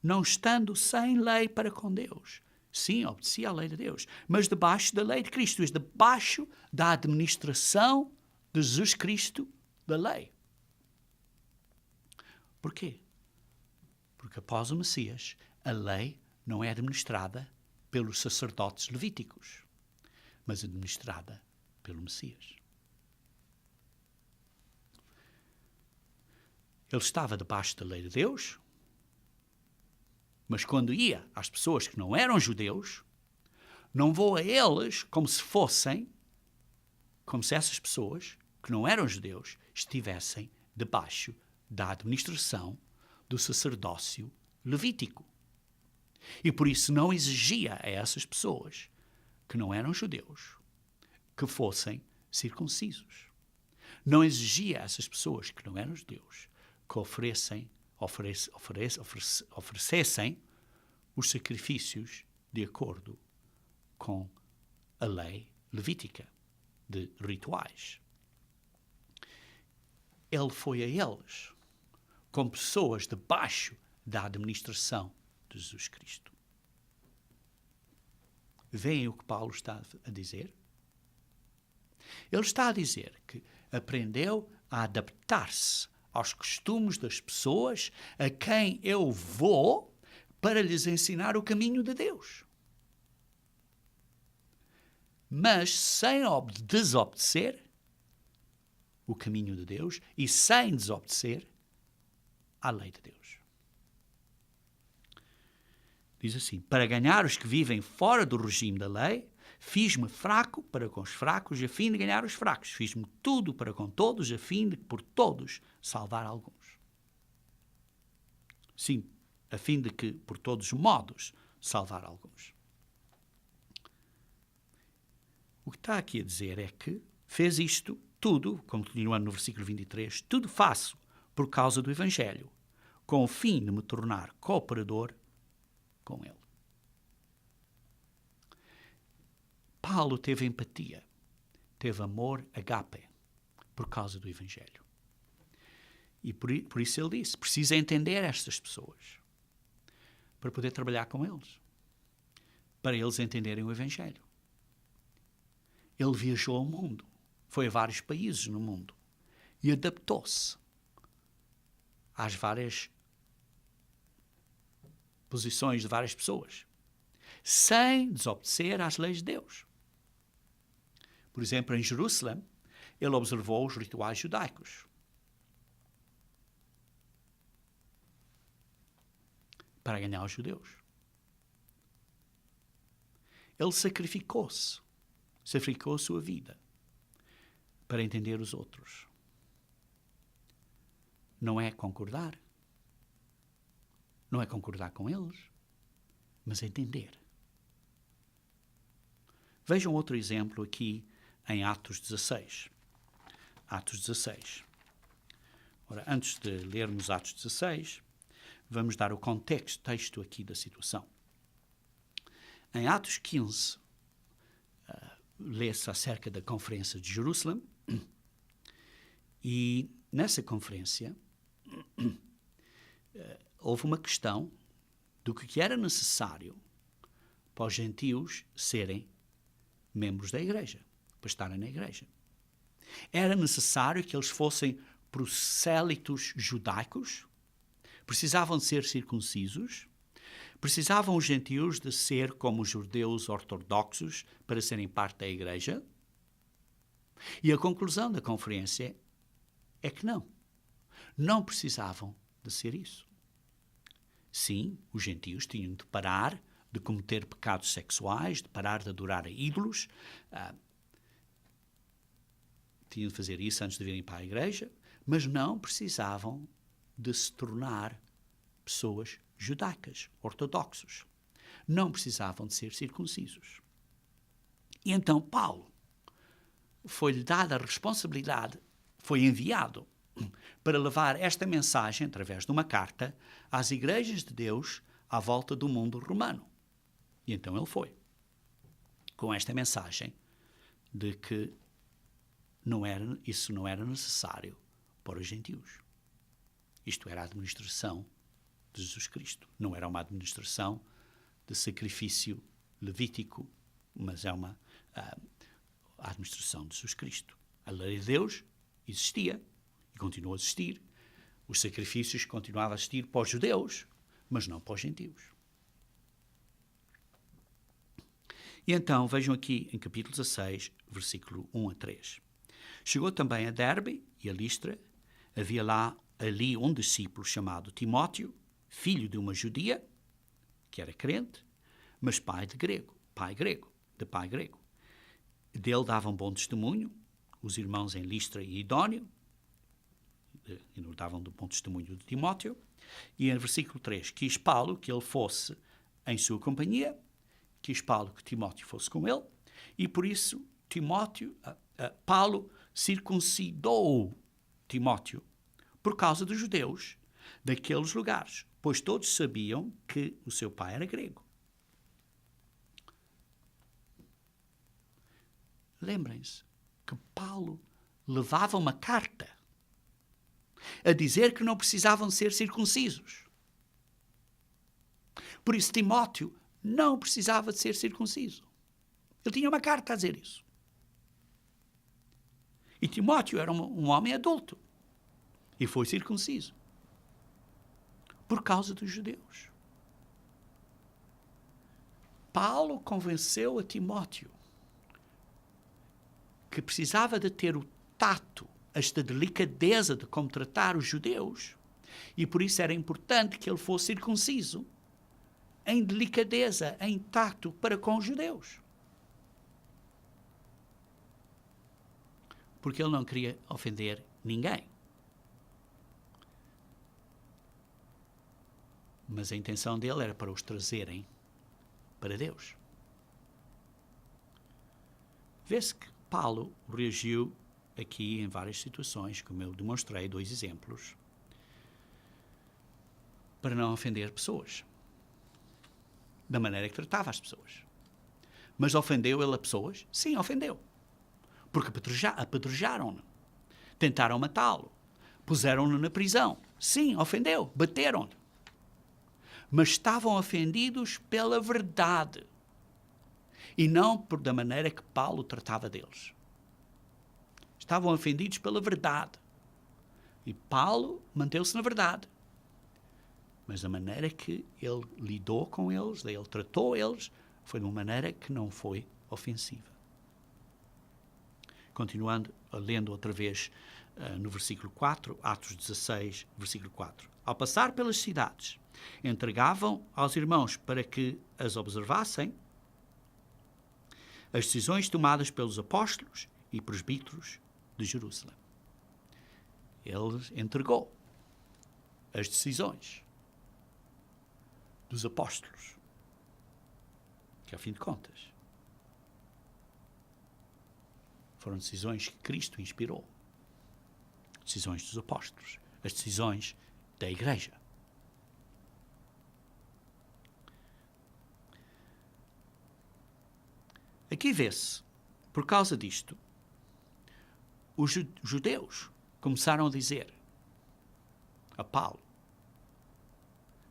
não estando sem lei para com Deus. Sim, obedecia à lei de Deus, mas debaixo da lei de Cristo, debaixo da administração de Jesus Cristo da lei. Porquê? Porque após o Messias, a lei não é administrada pelos sacerdotes levíticos, mas administrada pelo Messias. Ele estava debaixo da lei de Deus, mas quando ia às pessoas que não eram judeus, não vou a eles como se fossem, como se essas pessoas que não eram judeus estivessem debaixo da administração do sacerdócio levítico. E por isso não exigia a essas pessoas que não eram judeus que fossem circuncisos. Não exigia a essas pessoas que não eram judeus que oferecessem os sacrifícios de acordo com a lei levítica de rituais. Ele foi a eles como pessoas debaixo da administração de Jesus Cristo. Veem o que Paulo está a dizer? Ele está a dizer que aprendeu a adaptar-se aos costumes das pessoas a quem eu vou para lhes ensinar o caminho de Deus. Mas sem desobedecer o caminho de Deus e sem desobedecer à lei de Deus. Diz assim, para ganhar os que vivem fora do regime da lei, fiz-me fraco para com os fracos, a fim de ganhar os fracos. Fiz-me tudo para com todos, a fim de, por todos, salvar alguns. Sim, a fim de que, por todos os modos, salvar alguns. O que está aqui a dizer é que fez isto tudo, continuando no versículo 23, tudo faço por causa do Evangelho, com o fim de me tornar cooperador com ele. Paulo teve empatia, teve amor agape por causa do Evangelho. E por isso ele disse, precisa entender estas pessoas para poder trabalhar com eles, para eles entenderem o Evangelho. Ele viajou ao mundo, foi a vários países no mundo e adaptou-se às várias posições de várias pessoas, sem desobedecer às leis de Deus. Por exemplo, em Jerusalém, ele observou os rituais judaicos. Para ganhar os judeus. Ele sacrificou-se, sacrificou a sua vida para entender os outros. Não é concordar. Não é concordar com eles, mas entender. Vejam outro exemplo aqui em Atos 16. Atos 16. Ora, antes de lermos Atos 16, vamos dar o contexto, texto aqui da situação. Em Atos 15, lê-se acerca da Conferência de Jerusalém, e nessa conferência houve uma questão do que era necessário para os gentios serem membros da igreja, para estarem na igreja. Era necessário que eles fossem prosélitos judaicos, precisavam de ser circuncisos, precisavam os gentios de ser como os judeus ortodoxos para serem parte da igreja. E a conclusão da conferência é que não precisavam de ser isso. Sim, os gentios tinham de parar de cometer pecados sexuais, de parar de adorar a ídolos, tinham de fazer isso antes de virem para a igreja, mas não precisavam de se tornar pessoas judaicas, ortodoxos. Não precisavam de ser circuncisos. E então Paulo foi-lhe dada a responsabilidade, foi enviado para levar esta mensagem, através de uma carta, às igrejas de Deus à volta do mundo romano. E então ele foi, com esta mensagem de que isso não era necessário para os gentios. Isto era a administração de Jesus Cristo. Não era uma administração de sacrifício levítico, mas é a administração de Jesus Cristo. A lei de Deus existia e continuou a existir. Os sacrifícios continuavam a existir para os judeus, mas não para os gentios. E então, vejam aqui em capítulo 16, versículo 1 a 3. Chegou também a Derbe e a Listra. Havia ali um discípulo chamado Timóteo, filho de uma judia, que era crente, mas de pai grego. Dele davam bom testemunho os irmãos em Listra e Idóneo, e nos davam bom testemunho de Timóteo. E em versículo 3, quis Paulo que ele fosse em sua companhia, quis Paulo que Timóteo fosse com ele, e por isso Paulo circuncidou Timóteo por causa dos judeus daqueles lugares, pois todos sabiam que o seu pai era grego. Lembrem-se que Paulo levava uma carta a dizer que não precisavam ser circuncisos. Por isso Timóteo não precisava de ser circunciso. Ele tinha uma carta a dizer isso. E Timóteo era um homem adulto e foi circunciso por causa dos judeus. Paulo convenceu a Timóteo que precisava de ter o tato, esta delicadeza de como tratar os judeus, e por isso era importante que ele fosse circunciso em delicadeza, em tato para com os judeus. Porque ele não queria ofender ninguém. Mas a intenção dele era para os trazerem para Deus. Vê-se que Paulo reagiu aqui em várias situações, como eu demonstrei, 2 exemplos, para não ofender pessoas, da maneira que tratava as pessoas. Mas ofendeu ele a pessoas? Sim, ofendeu. Porque apedrejaram-no, tentaram matá-lo, puseram-no na prisão. Sim, ofendeu, bateram-no. Mas estavam ofendidos pela verdade e não da maneira que Paulo tratava deles. Estavam ofendidos pela verdade. E Paulo manteve-se na verdade. Mas da maneira que ele lidou com eles, ele tratou eles, foi de uma maneira que não foi ofensiva. Continuando, lendo outra vez no versículo 4, Atos 16, versículo 4. Ao passar pelas cidades, entregavam aos irmãos para que as observassem as decisões tomadas pelos apóstolos e presbíteros de Jerusalém. Ele entregou as decisões dos apóstolos, que, ao fim de contas, foram decisões que Cristo inspirou. Decisões dos apóstolos, as decisões da igreja. Aqui vê-se, por causa disto, os judeus começaram a dizer a Paulo: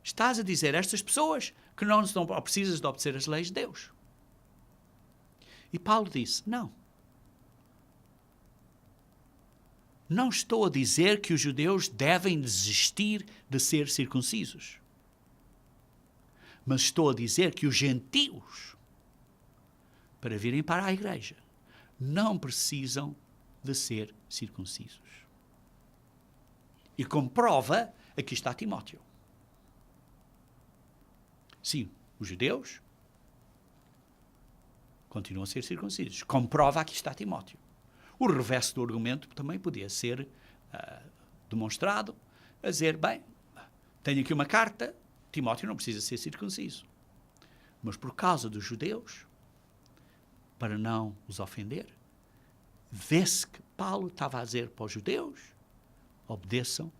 estás a dizer a estas pessoas que não precisas de obedecer as leis de Deus. E Paulo disse: não estou a dizer que os judeus devem desistir de ser circuncisos, mas estou a dizer que os gentios, para virem para a igreja, não precisam de ser circuncisos. E como prova, aqui está Timóteo. Sim, os judeus continuam a ser circuncisos. Como prova, aqui está Timóteo. O reverso do argumento também podia ser demonstrado a dizer, bem, tenho aqui uma carta, Timóteo não precisa ser circunciso. Mas por causa dos judeus, para não os ofender, vê-se que Paulo estava a dizer para os judeus, obedeçam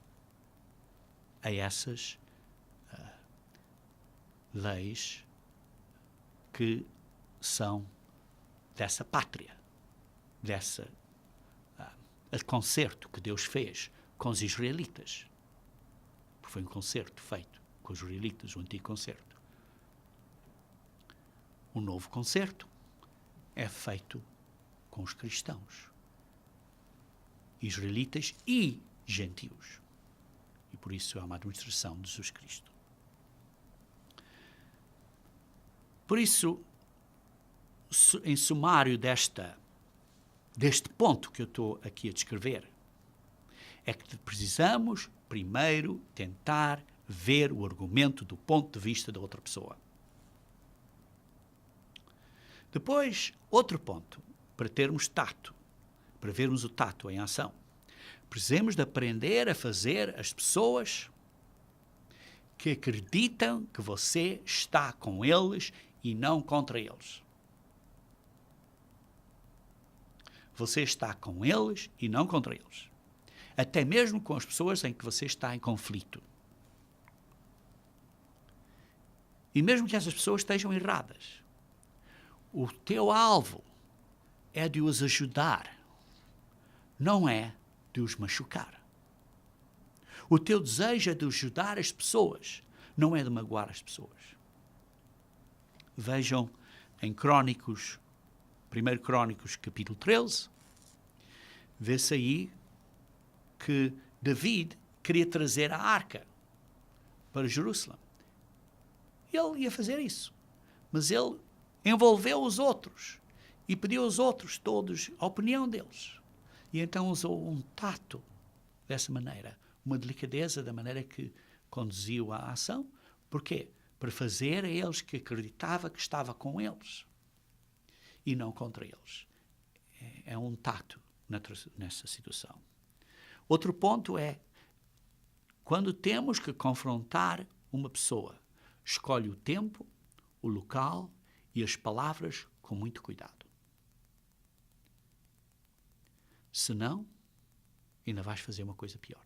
a essas leis que são dessa pátria, desse concerto que Deus fez com os israelitas. Porque foi um concerto feito com os israelitas, o antigo concerto. O novo concerto é feito com os cristãos, israelitas e gentios. E por isso é uma administração de Jesus Cristo. Por isso, em sumário deste ponto que eu estou aqui a descrever, é que precisamos primeiro tentar ver o argumento do ponto de vista da outra pessoa. Depois, outro ponto, para termos tato, para vermos o tato em ação. Precisamos de aprender a fazer as pessoas que acreditam que você está com eles e não contra eles. Você está com eles e não contra eles. Até mesmo com as pessoas em que você está em conflito. E mesmo que essas pessoas estejam erradas, o teu alvo é de os ajudar, não é de os machucar. O teu desejo é de ajudar as pessoas, não é de magoar as pessoas. Vejam em Crônicos, 1 Crônicos, capítulo 13, vê-se aí que David queria trazer a arca para Jerusalém. Ele ia fazer isso, mas ele envolveu os outros e pediu aos outros todos a opinião deles. E então usou um tato dessa maneira, uma delicadeza da maneira que conduziu a ação. Porquê? Para fazer a eles que acreditava que estava com eles e não contra eles. É um tato nessa situação. Outro ponto é, quando temos que confrontar uma pessoa, escolhe o tempo, o local e as palavras com muito cuidado. Senão, ainda vais fazer uma coisa pior.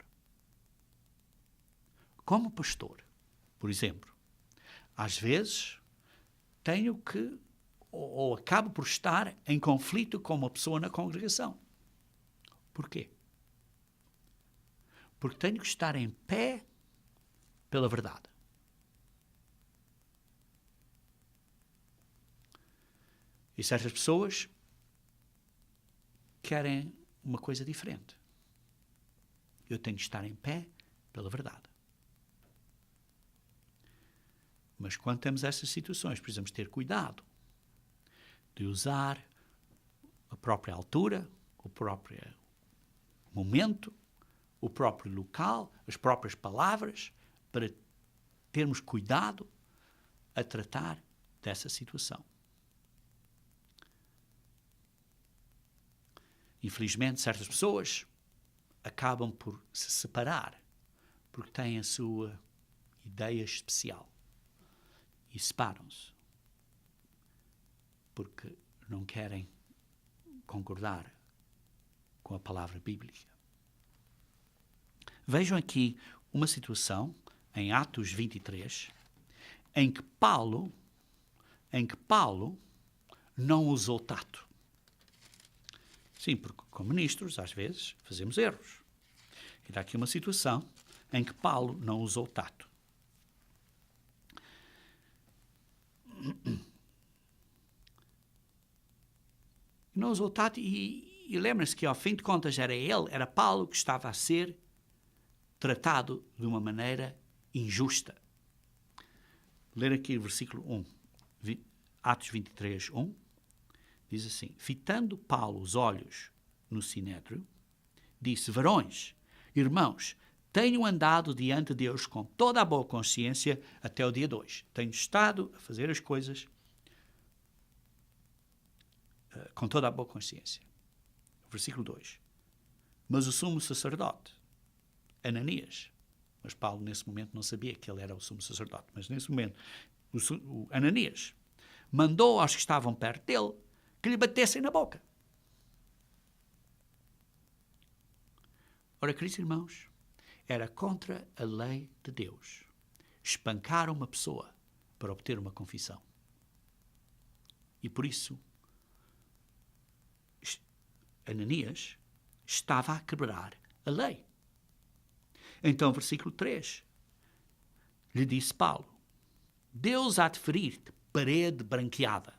Como pastor, por exemplo, às vezes tenho que, ou acabo por estar em conflito com uma pessoa na congregação. Porquê? Porque tenho que estar em pé pela verdade. E certas pessoas querem uma coisa diferente. Eu tenho que estar em pé pela verdade. Mas quando temos essas situações, precisamos ter cuidado de usar a própria altura, o próprio momento, o próprio local, as próprias palavras, para termos cuidado a tratar dessa situação. Infelizmente, certas pessoas acabam por se separar porque têm a sua ideia especial e separam-se porque não querem concordar com a palavra bíblica. Vejam aqui uma situação em Atos 23 em que Paulo não usou tato. Sim, porque como ministros, às vezes, fazemos erros. E dá aqui uma situação em que Paulo não usou tato. Não usou tato e lembra-se que, ao fim de contas, era Paulo que estava a ser tratado de uma maneira injusta. Ler aqui o versículo 1, Atos 23, 1. Diz assim: fitando Paulo os olhos no sinédrio, disse: varões, irmãos, tenho andado diante de Deus com toda a boa consciência até o dia 2. Tenho estado a fazer as coisas com toda a boa consciência. Versículo 2. Mas o sumo sacerdote, Ananias, Mas Paulo, nesse momento, não sabia que ele era o sumo sacerdote. Mas, nesse momento, o Ananias mandou aos que estavam perto dele que lhe batessem na boca. Ora, queridos irmãos, era contra a lei de Deus espancar uma pessoa para obter uma confissão. E por isso, Ananias estava a quebrar a lei. Então, versículo 3, lhe disse Paulo: Deus há de ferir-te, parede branqueada.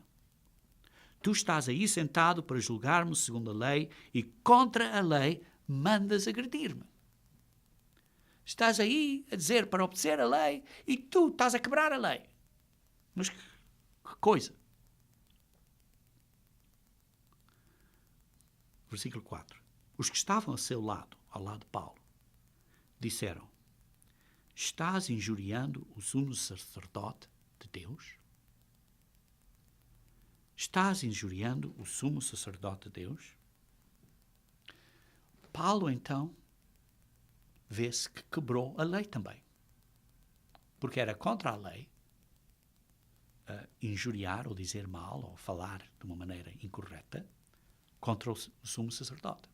Tu estás aí sentado para julgar-me segundo a lei e contra a lei mandas agredir-me. Estás aí a dizer para obedecer a lei e tu estás a quebrar a lei. Mas que coisa. Versículo 4. Os que estavam a seu lado, ao lado de Paulo, disseram: Estás injuriando o sumo sacerdote de Deus? Estás injuriando o sumo sacerdote de Deus? Paulo, então, vê-se que quebrou a lei também. Porque era contra a lei injuriar ou dizer mal ou falar de uma maneira incorreta contra o sumo sacerdote.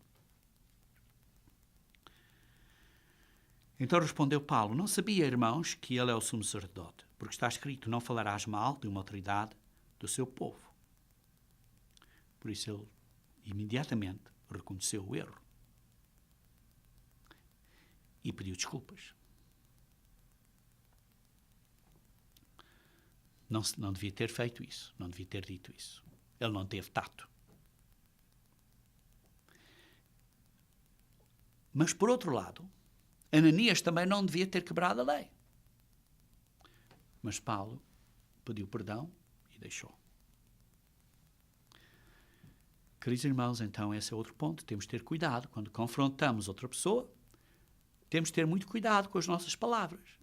Então respondeu Paulo: Não sabia, irmãos, que ele é o sumo sacerdote, porque está escrito: não falarás mal de uma autoridade do seu povo. Por isso ele imediatamente reconheceu o erro e pediu desculpas. Não devia ter feito isso, não devia ter dito isso. Ele não teve tato. Mas, por outro lado, Ananias também não devia ter quebrado a lei. Mas Paulo pediu perdão e deixou. Queridos irmãos, então esse é outro ponto. Temos de ter cuidado quando confrontamos outra pessoa. Temos de ter muito cuidado com as nossas palavras,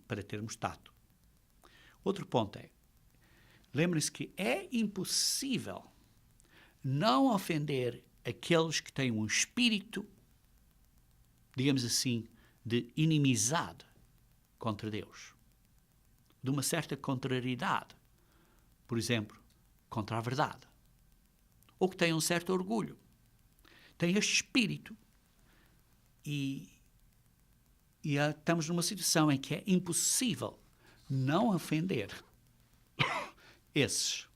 para termos tato. Outro ponto é, lembrem-se que é impossível não ofender aqueles que têm um espírito, digamos assim, de inimizade contra Deus, de uma certa contrariedade, por exemplo, contra a verdade, ou que têm um certo orgulho, têm este espírito e estamos numa situação em que é impossível não ofender esses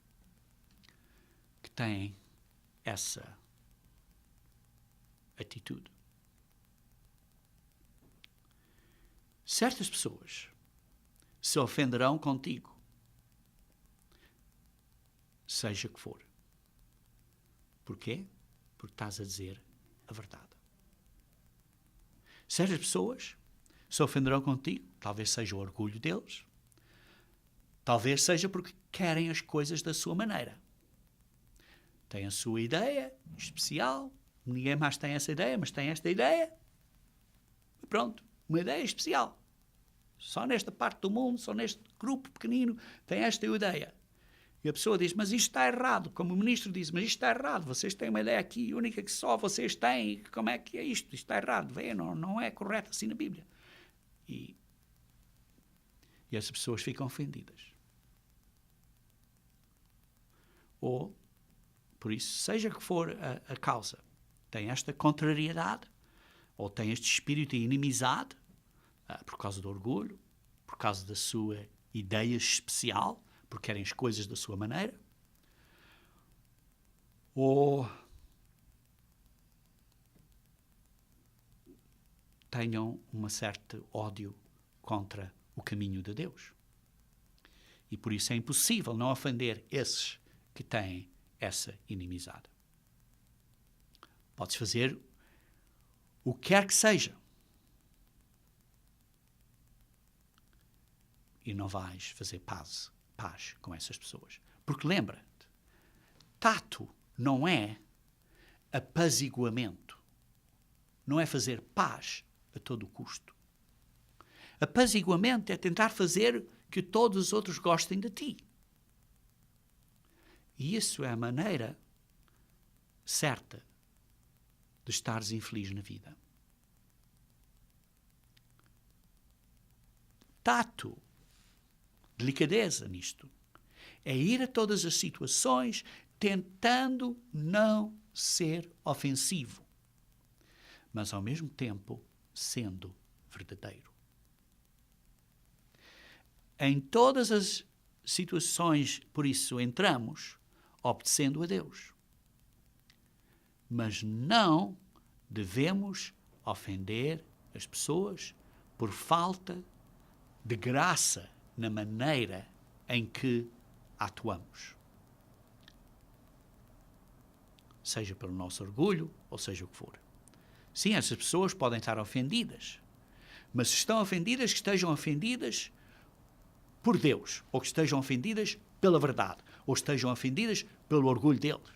que têm essa atitude. Certas pessoas se ofenderão contigo, seja que for. Porquê? Porque estás a dizer a verdade. Certas pessoas se ofenderão contigo, talvez seja o orgulho deles, talvez seja porque querem as coisas da sua maneira. Têm a sua ideia especial, ninguém mais tem essa ideia, mas tem esta ideia. E pronto, uma ideia especial. Só nesta parte do mundo, só neste grupo pequenino, tem esta ideia. E a pessoa diz, mas isto está errado. Como o ministro diz, mas isto está errado. Vocês têm uma ideia aqui única que só vocês têm. Como é que é isto? Isto está errado. Vê, não é correto assim na Bíblia. E essas pessoas ficam ofendidas. Ou, por isso, seja que for a causa, tem esta contrariedade, ou tem este espírito de inimizade, por causa do orgulho, por causa da sua ideia especial, porque querem as coisas da sua maneira, ou tenham um certo ódio contra o caminho de Deus. E por isso é impossível não ofender esses que têm essa inimizade. Podes fazer o que quer que seja e não vais fazer paz com essas pessoas. Porque lembra-te, tato não é apaziguamento, não é fazer paz a todo custo. Apaziguamento é tentar fazer que todos os outros gostem de ti. E isso é a maneira certa de estares infeliz na vida. tato, delicadeza nisto. É ir a todas as situações tentando não ser ofensivo, mas ao mesmo tempo sendo verdadeiro. Em todas as situações, por isso, entramos obedecendo a Deus. Mas não devemos ofender as pessoas por falta de graça na maneira em que atuamos. Seja pelo nosso orgulho, ou seja o que for. Sim, essas pessoas podem estar ofendidas, mas se estão ofendidas, que estejam ofendidas por Deus, ou que estejam ofendidas pela verdade, ou estejam ofendidas pelo orgulho deles,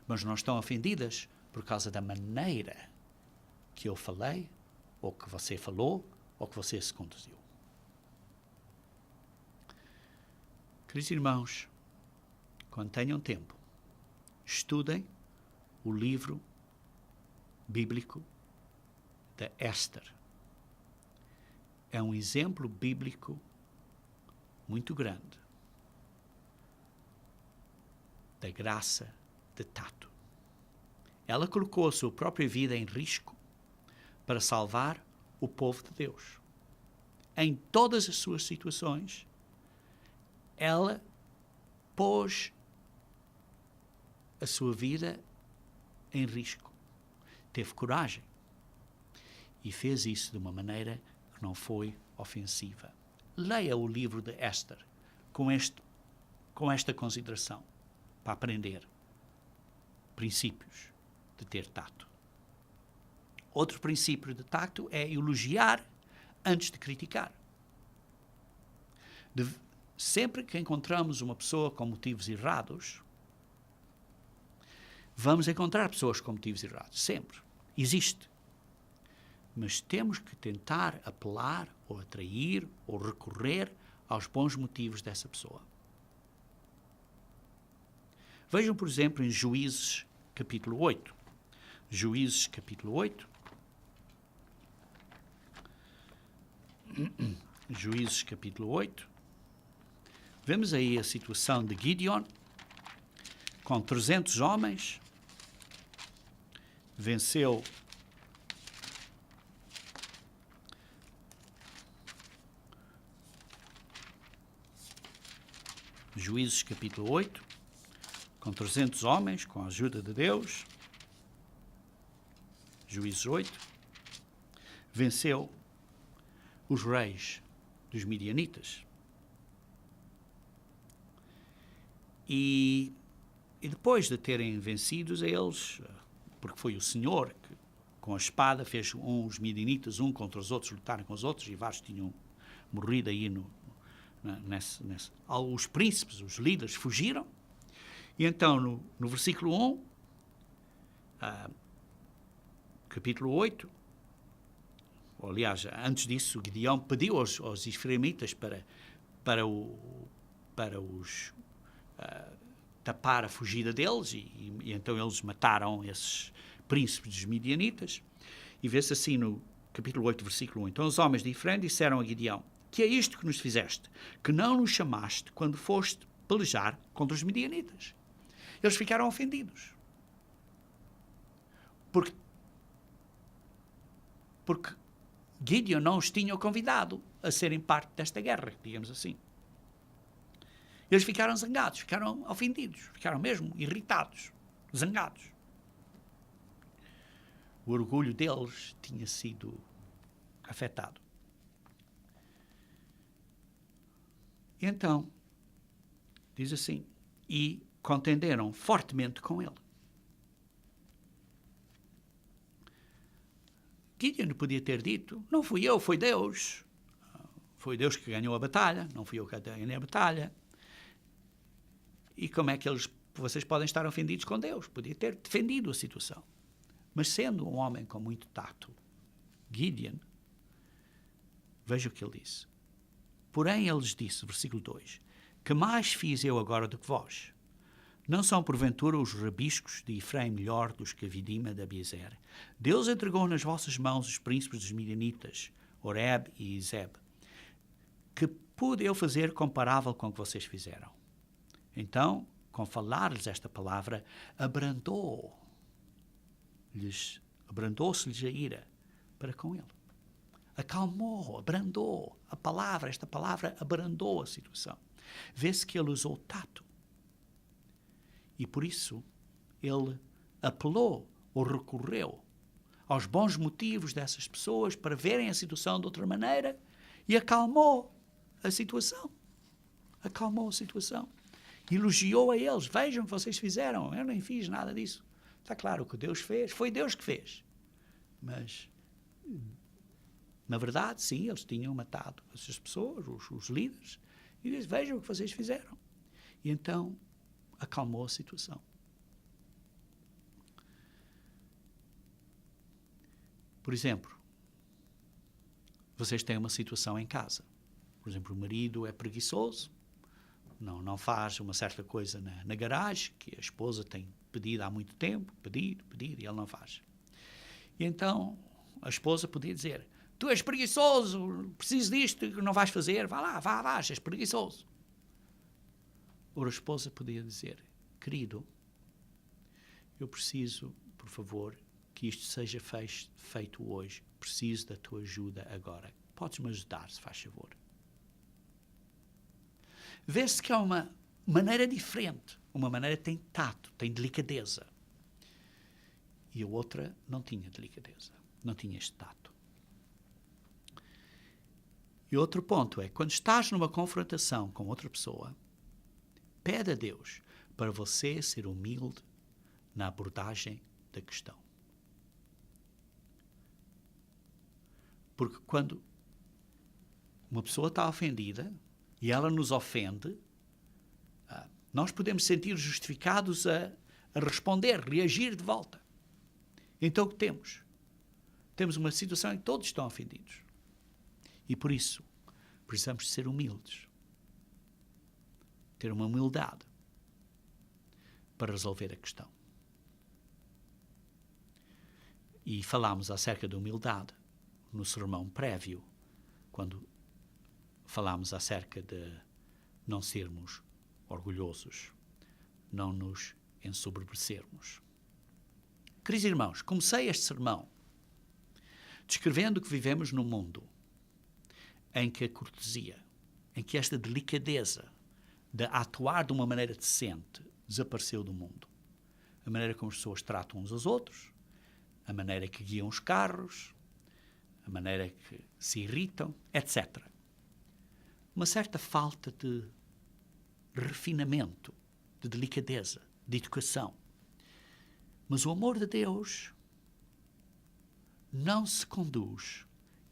mas não estão ofendidas por causa da maneira que eu falei, ou que você falou, ou que você se conduziu. Queridos irmãos, quando tenham tempo, estudem o livro bíblico de Esther. É um exemplo bíblico muito grande da graça de tato. Ela colocou a sua própria vida em risco para salvar o povo de Deus. Em todas as suas situações, ela pôs a sua vida em risco. Teve coragem e fez isso de uma maneira que não foi ofensiva. Leia o livro de Esther com esta consideração, para aprender princípios de ter tato. Outro princípio de tato é elogiar antes de criticar. Sempre que encontramos uma pessoa com motivos errados, vamos encontrar pessoas com motivos errados. Sempre. Existe. Mas temos que tentar apelar, ou atrair, ou recorrer aos bons motivos dessa pessoa. Vejam, por exemplo, em Juízes, capítulo 8. Juízes, capítulo 8. Juízes, capítulo 8. Vemos aí a situação de Gideon, com 300 homens, venceu Juízes capítulo 8, com 300 homens, com a ajuda de Deus. Juízes 8, venceu os reis dos midianitas. E depois de terem vencidos a eles, porque foi o Senhor que com a espada fez os midianitas um contra os outros, lutarem com os outros, e vários tinham morrido aí os príncipes, os líderes, fugiram. E então, no versículo 1, capítulo 8, ou, aliás, antes disso, Gideão pediu aos israelitas para os tapar a fugida deles, e então eles mataram esses príncipes dos midianitas. E vê-se assim no capítulo 8, versículo 1. Então os homens de Efraim disseram a Gideão: que é isto que nos fizeste? Que não nos chamaste quando foste pelejar contra os midianitas? Eles ficaram ofendidos. Porque Gideon não os tinha convidado a serem parte desta guerra, digamos assim. Eles ficaram zangados, ficaram ofendidos, ficaram mesmo irritados, zangados. O orgulho deles tinha sido afetado. E então, diz assim, e contenderam fortemente com ele. Gideon podia ter dito: não fui eu, foi Deus. Foi Deus que ganhou a batalha, não fui eu que ganhei a batalha. E como é que vocês podem estar ofendidos com Deus? Podia ter defendido a situação. Mas sendo um homem com muito tato, Gideon, veja o que ele disse. Porém, ele lhes disse, versículo 2, que mais fiz eu agora do que vós? Não são, porventura, os rabiscos de Efraim melhor dos que a vidima de Abiezer? Deus entregou nas vossas mãos os príncipes dos midianitas, Oreb e Zeb. que pude eu fazer comparável com o que vocês fizeram? Então, com falar-lhes esta palavra, abrandou-se-lhes a ira para com ele. Acalmou, abrandou esta palavra abrandou a situação. Vê-se que ele usou tato. E por isso, ele apelou ou recorreu aos bons motivos dessas pessoas para verem a situação de outra maneira e acalmou a situação. Acalmou a situação. Elogiou a eles. Vejam o que vocês fizeram. Eu nem fiz nada disso. Está claro o que Deus fez. Foi Deus que fez. Mas, na verdade, sim, eles tinham matado essas pessoas, os líderes. E disse, vejam o que vocês fizeram. E então, acalmou a situação. Por exemplo, vocês têm uma situação em casa. Por exemplo, o marido é preguiçoso, não faz uma certa coisa na garagem, que a esposa tem pedido há muito tempo, pedir, e ele não faz. E então, a esposa podia dizer, tu és preguiçoso, preciso disto, não vais fazer, vá lá, és preguiçoso. Ou a esposa podia dizer, querido, eu preciso, por favor, que isto seja feito hoje. Preciso da tua ajuda agora. Podes-me ajudar, se faz favor. Vê-se que há uma maneira diferente. Uma maneira que tem tato, tem delicadeza. E a outra não tinha delicadeza. Não tinha este tato. E outro ponto é, quando estás numa confrontação com outra pessoa, pede a Deus para você ser humilde na abordagem da questão. Porque quando uma pessoa está ofendida e ela nos ofende, nós podemos sentir justificados a responder, reagir de volta. Então o que temos? Temos uma situação em que todos estão ofendidos. E por isso, precisamos ser humildes. Ter uma humildade para resolver a questão. E falámos acerca da humildade no sermão prévio, quando falámos acerca de não sermos orgulhosos, não nos ensoberbecermos. Queridos irmãos, comecei este sermão descrevendo que vivemos num mundo em que a cortesia, em que esta delicadeza de atuar de uma maneira decente desapareceu do mundo. A maneira como as pessoas tratam uns aos outros, a maneira que guiam os carros, a maneira que se irritam, etc. Uma certa falta de refinamento, de delicadeza, de educação. Mas o amor de Deus não se conduz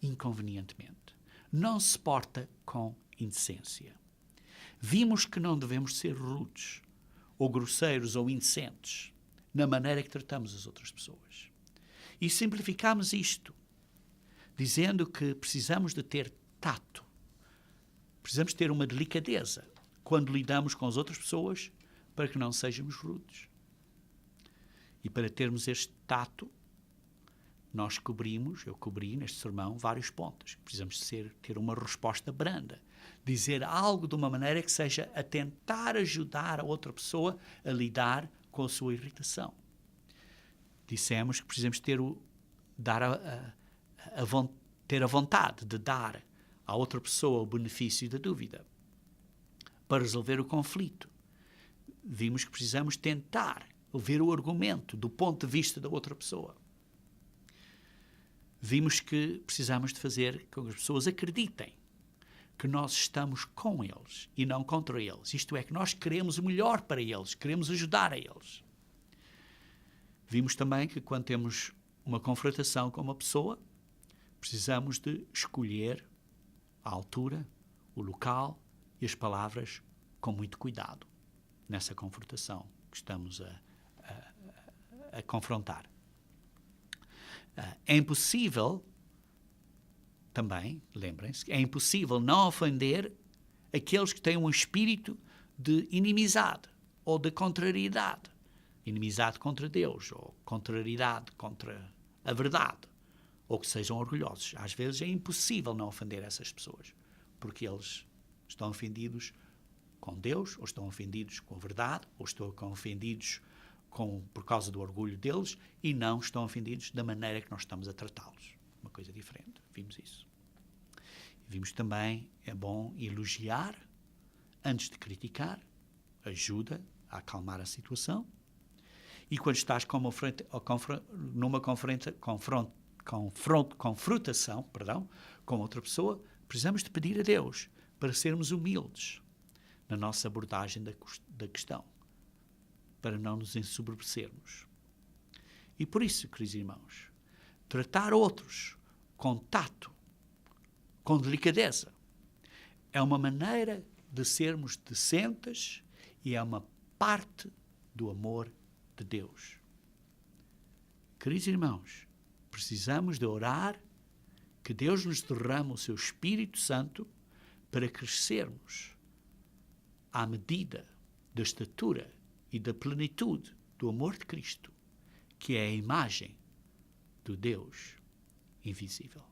inconvenientemente. Não se porta com indecência. Vimos que não devemos ser rudes, ou grosseiros, ou indecentes, na maneira que tratamos as outras pessoas. E simplificamos isto, dizendo que precisamos de ter tato. Precisamos ter uma delicadeza quando lidamos com as outras pessoas para que não sejamos rudes. E para termos este tato, eu cobri neste sermão vários pontos. Precisamos ter uma resposta branda. Dizer algo de uma maneira que seja a tentar ajudar a outra pessoa a lidar com a sua irritação. Dissemos que precisamos ter a vontade de dar à outra pessoa o benefício da dúvida para resolver o conflito. Vimos que precisamos tentar ouvir o argumento do ponto de vista da outra pessoa. Vimos que precisamos de fazer com que as pessoas acreditem que nós estamos com eles e não contra eles. Isto é, que nós queremos o melhor para eles, queremos ajudar a eles. Vimos também que quando temos uma confrontação com uma pessoa, precisamos de escolher a altura, o local e as palavras com muito cuidado nessa confrontação que estamos a confrontar. É impossível, também, lembrem-se, é impossível não ofender aqueles que têm um espírito de inimizade ou de contrariedade. Inimizade contra Deus, ou contrariedade contra a verdade, ou que sejam orgulhosos. Às vezes é impossível não ofender essas pessoas, porque eles estão ofendidos com Deus, ou estão ofendidos com a verdade, ou estão ofendidos por causa do orgulho deles, e não estão ofendidos da maneira que nós estamos a tratá-los. Uma coisa diferente. Vimos isso. Vimos também, é bom elogiar antes de criticar, ajuda a acalmar a situação. E quando estás numa confrontação com outra pessoa, precisamos de pedir a Deus para sermos humildes na nossa abordagem da questão, para não nos ensoberbecermos. E por isso, queridos irmãos, tratar outros com tato, com delicadeza, é uma maneira de sermos decentes e é uma parte do amor de Deus. Queridos irmãos, precisamos de orar que Deus nos derrame o seu Espírito Santo para crescermos à medida da estatura e da plenitude do amor de Cristo, que é a imagem do Deus invisível.